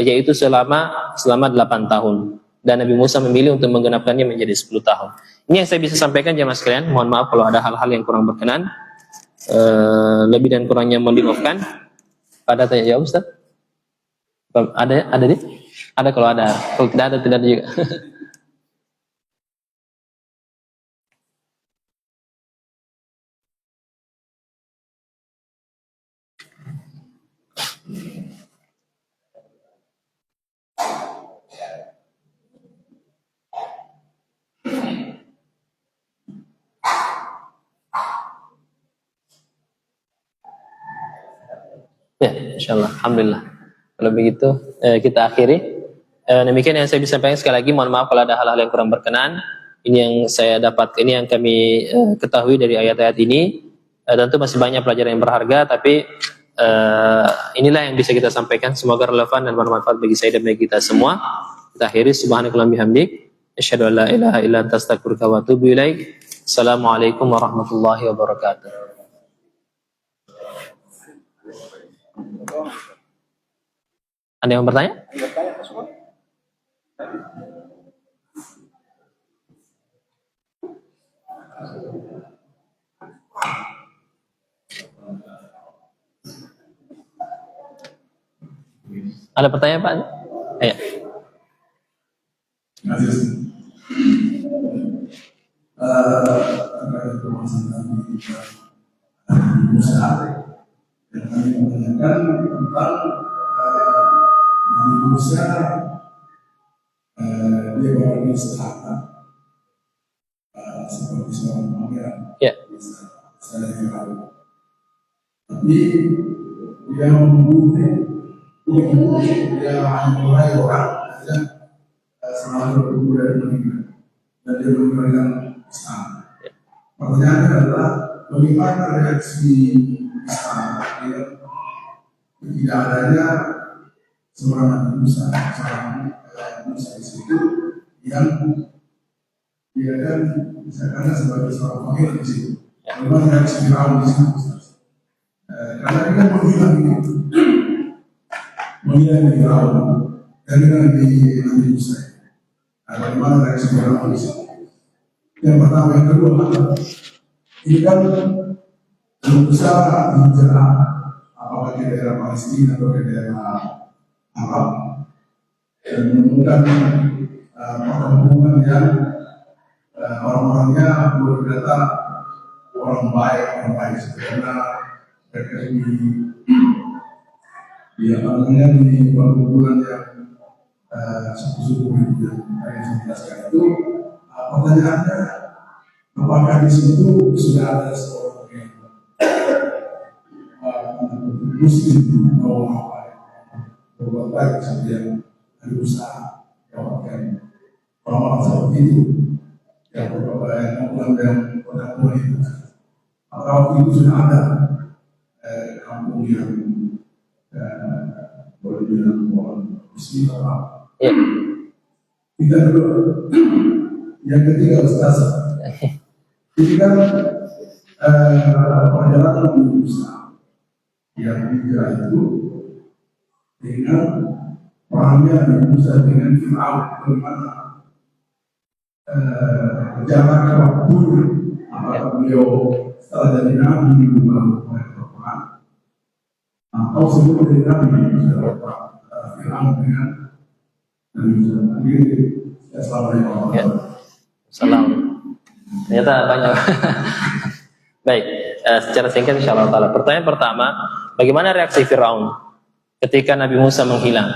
yaitu selama 8 tahun. Dan Nabi Musa memilih untuk menggenapkannya menjadi 10 tahun. Ini yang saya bisa sampaikan jemaah sekalian. Mohon maaf kalau ada hal-hal yang kurang berkenan. Lebih dan kurangnya mohon dimaafkan. Ada tanya jawab, Ustaz? Ada deh? Ada kalau ada. Kalau tidak ada juga. Ya, insyaallah. Alhamdulillah. Kalau begitu kita akhiri. Demikian yang saya bisa sampaikan. Sekali lagi mohon maaf kalau ada hal-hal yang kurang berkenan. Ini yang saya dapat, ini yang kami ketahui dari ayat-ayat ini. Tentu masih banyak pelajaran yang berharga, tapi inilah yang bisa kita sampaikan. Semoga relevan dan bermanfaat bagi saya dan bagi kita semua. Kita akhiri. Subhanakallahumma bihamdik, asyhadu an la ilaha illa anta astaghfiruka wa atubu ilaik. Assalamualaikum warahmatullahi wabarakatuh. Ada yang bertanya? Ada pertanyaan Pak? Ayo. Dan kami menanyakan tentang Nabi Musa, dia berani istirahat seperti seorang pangeran. Ya. Saya kira, tapi dia membunuh, dia mulai orang dan selalu berkumpul dari meninggal dan dia meninggalkan istana. Pertanyaannya adalah bagaimana reaksi istana tidak adanya seorang Nabi Musa, seorang Musa di situ yang dia kan misalkan sebagai seorang pangeran di situ. Bagaimana reaksi Firaun di situ? Karena dia kan menghilang Firaun dan dengan di Nabi Musa. Bagaimana reaksi Firaun di situ? Yang pertama, yang kedua, ini kan Musa hijrah apakah di daerah Palestina atau di daerah Arab dan menemukan perkampungan yang orang-orangnya berkata orang baik karena mereka di perkumpulan yang suku-suku yang saya jelaskan itu. Pertanyaannya, apakah di situ sudah ada seorang yang muslim atau berbuat baik seperti yang berusaha dapatkan orang-orang seperti itu yang berbuat baik dan perkampungan itu? Apakah itu sudah ada kampung yang boleh bilang orang muslim atau apa? Tidak dulu. Yang ketiga, Ustaz, ini kan perjalanan Nabi Musa yang hijrah itu dengan perangnya Nabi Musa dengan Firaun, bagaimana jarak waktunya, apakah beliau setelah jadi Nabi baru berperang atau sebelum jadi Nabi sudah berperang Firaun dengan Nabi Musa. Assalamualaikum. Salam. Ternyata banyak. Baik, secara singkat insyaallah taala. Pertanyaan pertama, bagaimana reaksi Firaun ketika Nabi Musa menghilang?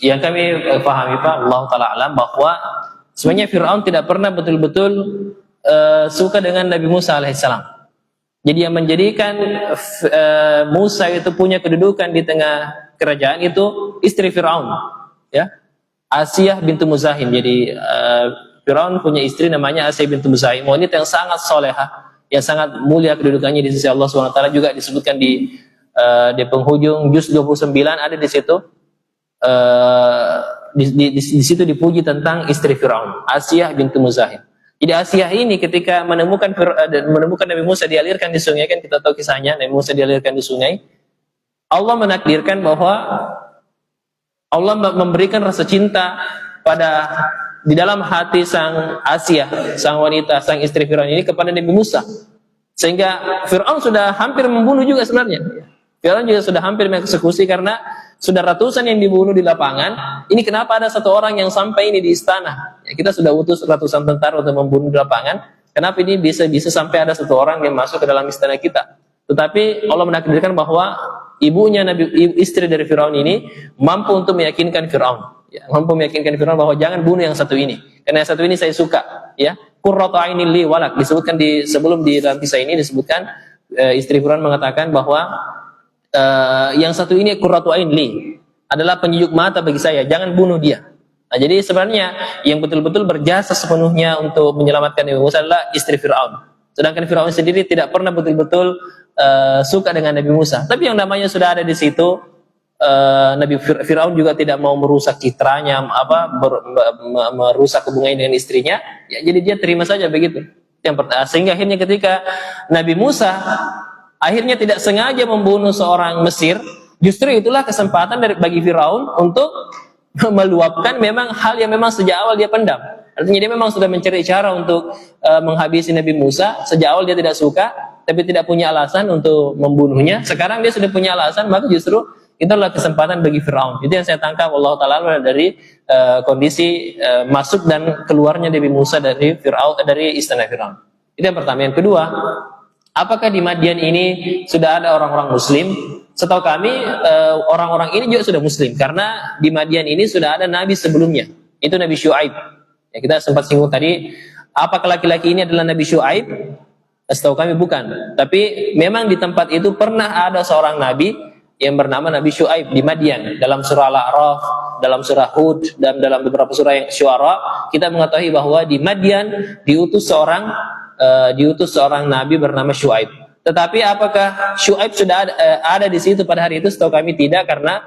Yang kami pahami Pak, Allah taala alam, bahwa sebenarnya Firaun tidak pernah betul-betul suka dengan Nabi Musa alaihissalam. Jadi yang menjadikan Musa itu punya kedudukan di tengah kerajaan itu istri Firaun, ya, Asiyah bintu Muzahim. Jadi Firaun punya istri namanya Asiyah bintu Muzahim, wanita yang sangat solehah, yang sangat mulia kedudukannya di sisi Allah SWT. Juga disebutkan di penghujung juz 29 ada di situ. Di situ dipuji tentang istri Firaun, Asiyah bintu Muzahim. Jadi Asiyah ini ketika menemukan Nabi Musa dialirkan di sungai, kan kita tahu kisahnya, Nabi Musa dialirkan di sungai. Allah menakdirkan bahwa Allah memberikan rasa cinta di dalam hati sang Asiyah, sang wanita, sang istri Firaun ini kepada Nabi Musa. Sehingga Firaun sudah hampir membunuh juga sebenarnya. Firaun juga sudah hampir mengeksekusi karena sudah ratusan yang dibunuh di lapangan. Ini kenapa ada satu orang yang sampai ini di istana? Ya, kita sudah utus ratusan tentara untuk membunuh di lapangan. Kenapa ini bisa sampai ada satu orang yang masuk ke dalam istana kita? Tetapi Allah menakdirkan bahwa istri dari Firaun ini mampu untuk meyakinkan Firaun. Ya, mampu meyakinkan Firaun bahwa jangan bunuh yang satu ini, karena yang satu ini saya suka. Ya, qurratu aini li walak, disebutkan sebelum di dalam kisah ini disebutkan istri Firaun mengatakan bahwa yang satu ini qurratu ain li, adalah penyejuk mata bagi saya, jangan bunuh dia. Nah, jadi sebenarnya yang betul-betul berjasa sepenuhnya untuk menyelamatkan Nabi Musa adalah istri Fir'aun. Sedangkan Fir'aun sendiri tidak pernah betul-betul suka dengan Nabi Musa. Tapi yang namanya sudah ada di situ, Nabi Fir'aun juga tidak mau merusak citranya, merusak hubungannya dengan istrinya. Ya, jadi dia terima saja begitu. Sehingga akhirnya ketika Nabi Musa akhirnya tidak sengaja membunuh seorang Mesir, justru itulah kesempatan bagi Firaun untuk meluapkan memang hal yang memang sejak awal dia pendam. Artinya dia memang sudah mencari cara untuk menghabisi Nabi Musa. Sejak awal dia tidak suka, tapi tidak punya alasan untuk membunuhnya. Sekarang dia sudah punya alasan, maka justru itu adalah kesempatan bagi Firaun. Itu yang saya tangkap Allah Taala dari kondisi masuk dan keluarnya Nabi Musa dari Firaun, dari istana Firaun. Itu yang pertama. Yang kedua, apakah di Madian ini sudah ada orang-orang Muslim? Setahu kami orang-orang ini juga sudah Muslim karena di Madian ini sudah ada Nabi sebelumnya. Itu Nabi Syuaib. Ya, kita sempat singgung tadi. Apakah laki-laki ini adalah Nabi Syuaib? Setahu kami bukan. Tapi memang di tempat itu pernah ada seorang Nabi yang bernama Nabi Syuaib di Madian. Dalam surah Al-A'raf, dalam surah Hud, dan dalam beberapa surah yang Syuara, kita mengetahui bahwa di Madian diutus seorang Nabi bernama Syuaib. Tetapi apakah Syuaib sudah ada di situ pada hari itu? Setahu kami tidak, karena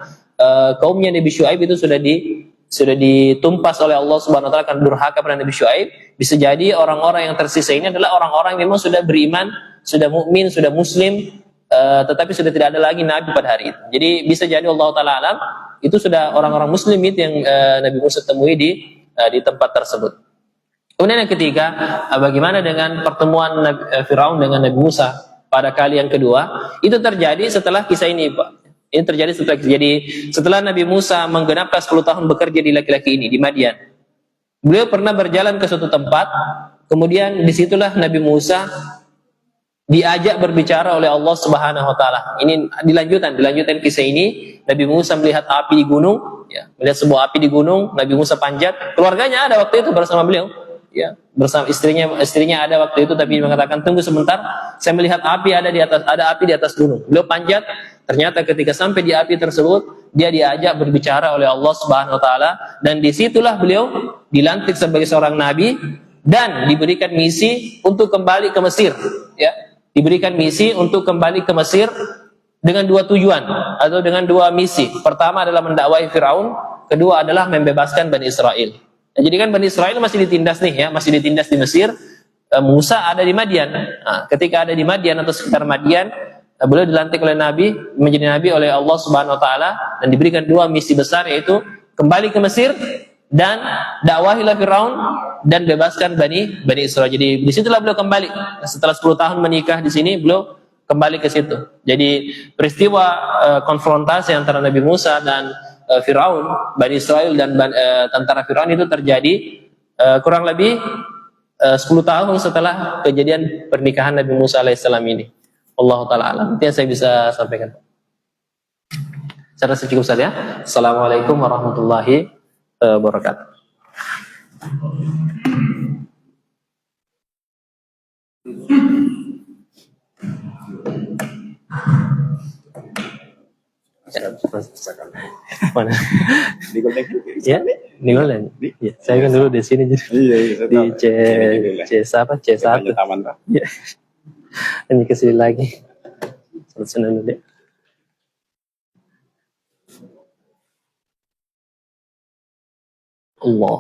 kaumnya Nabi Syuaib itu sudah ditumpas oleh Allah Subhanahu wa taala karena durhaka pada Nabi Syuaib. Bisa jadi orang-orang yang tersisa ini adalah orang-orang yang memang sudah beriman, sudah mukmin, sudah muslim, tetapi sudah tidak ada lagi nabi pada hari itu. Jadi bisa jadi Allah taala alam itu sudah orang-orang muslim itu yang Nabi Musa temui di tempat tersebut. Kemudian yang ketiga, bagaimana dengan pertemuan Firaun dengan Nabi Musa pada kali yang kedua? Itu terjadi setelah kisah ini, Pak. Ini terjadi setelah Nabi Musa menggenapkan 10 tahun bekerja di laki-laki ini, di Madian. Beliau pernah berjalan ke suatu tempat, kemudian disitulah Nabi Musa diajak berbicara oleh Allah Subhanahu wa taala. Ini dilanjutan kisah ini, Nabi Musa melihat api di gunung, ya, melihat sebuah api di gunung, Nabi Musa panjat, keluarganya ada waktu itu bersama beliau. Ya, bersama istrinya ada waktu itu, tapi mengatakan tunggu sebentar, saya melihat api ada api di atas gunung. Beliau panjat, ternyata ketika sampai di api tersebut dia diajak berbicara oleh Allah Subhanahu wa taala, dan disitulah beliau dilantik sebagai seorang nabi dan diberikan misi untuk kembali ke Mesir, ya. Diberikan misi untuk kembali ke Mesir dengan dua tujuan atau dengan dua misi. Pertama adalah mendakwahi Firaun, kedua adalah membebaskan Bani Israel. Nah, jadi kan Bani Israel masih ditindas nih, ya, masih ditindas di Mesir. Musa ada di Madian. Nah, ketika ada di Madian atau sekitar Madian, beliau dilantik oleh Nabi, menjadi Nabi oleh Allah Subhanahu Wa Taala, dan diberikan dua misi besar, yaitu kembali ke Mesir dan dakwahilah Firaun dan bebaskan Bani Israel. Jadi disitulah beliau kembali. Setelah 10 tahun menikah di sini, beliau kembali ke situ. Jadi peristiwa konfrontasi antara Nabi Musa dan Firaun, Bani Israel dan tentara Firaun itu terjadi kurang lebih 10 tahun setelah kejadian pernikahan Nabi Musa alaihissalam ini. Allah taala alam. Itu yang saya bisa sampaikan. Saya rasa cukup saja. Assalamualaikum warahmatullahi wabarakatuh. Mana? Ya, di Golden. Ya, saya kan dulu di sini jadi di C1. Ya. Ini kesini lagi. Selesai dulu deh. Allah.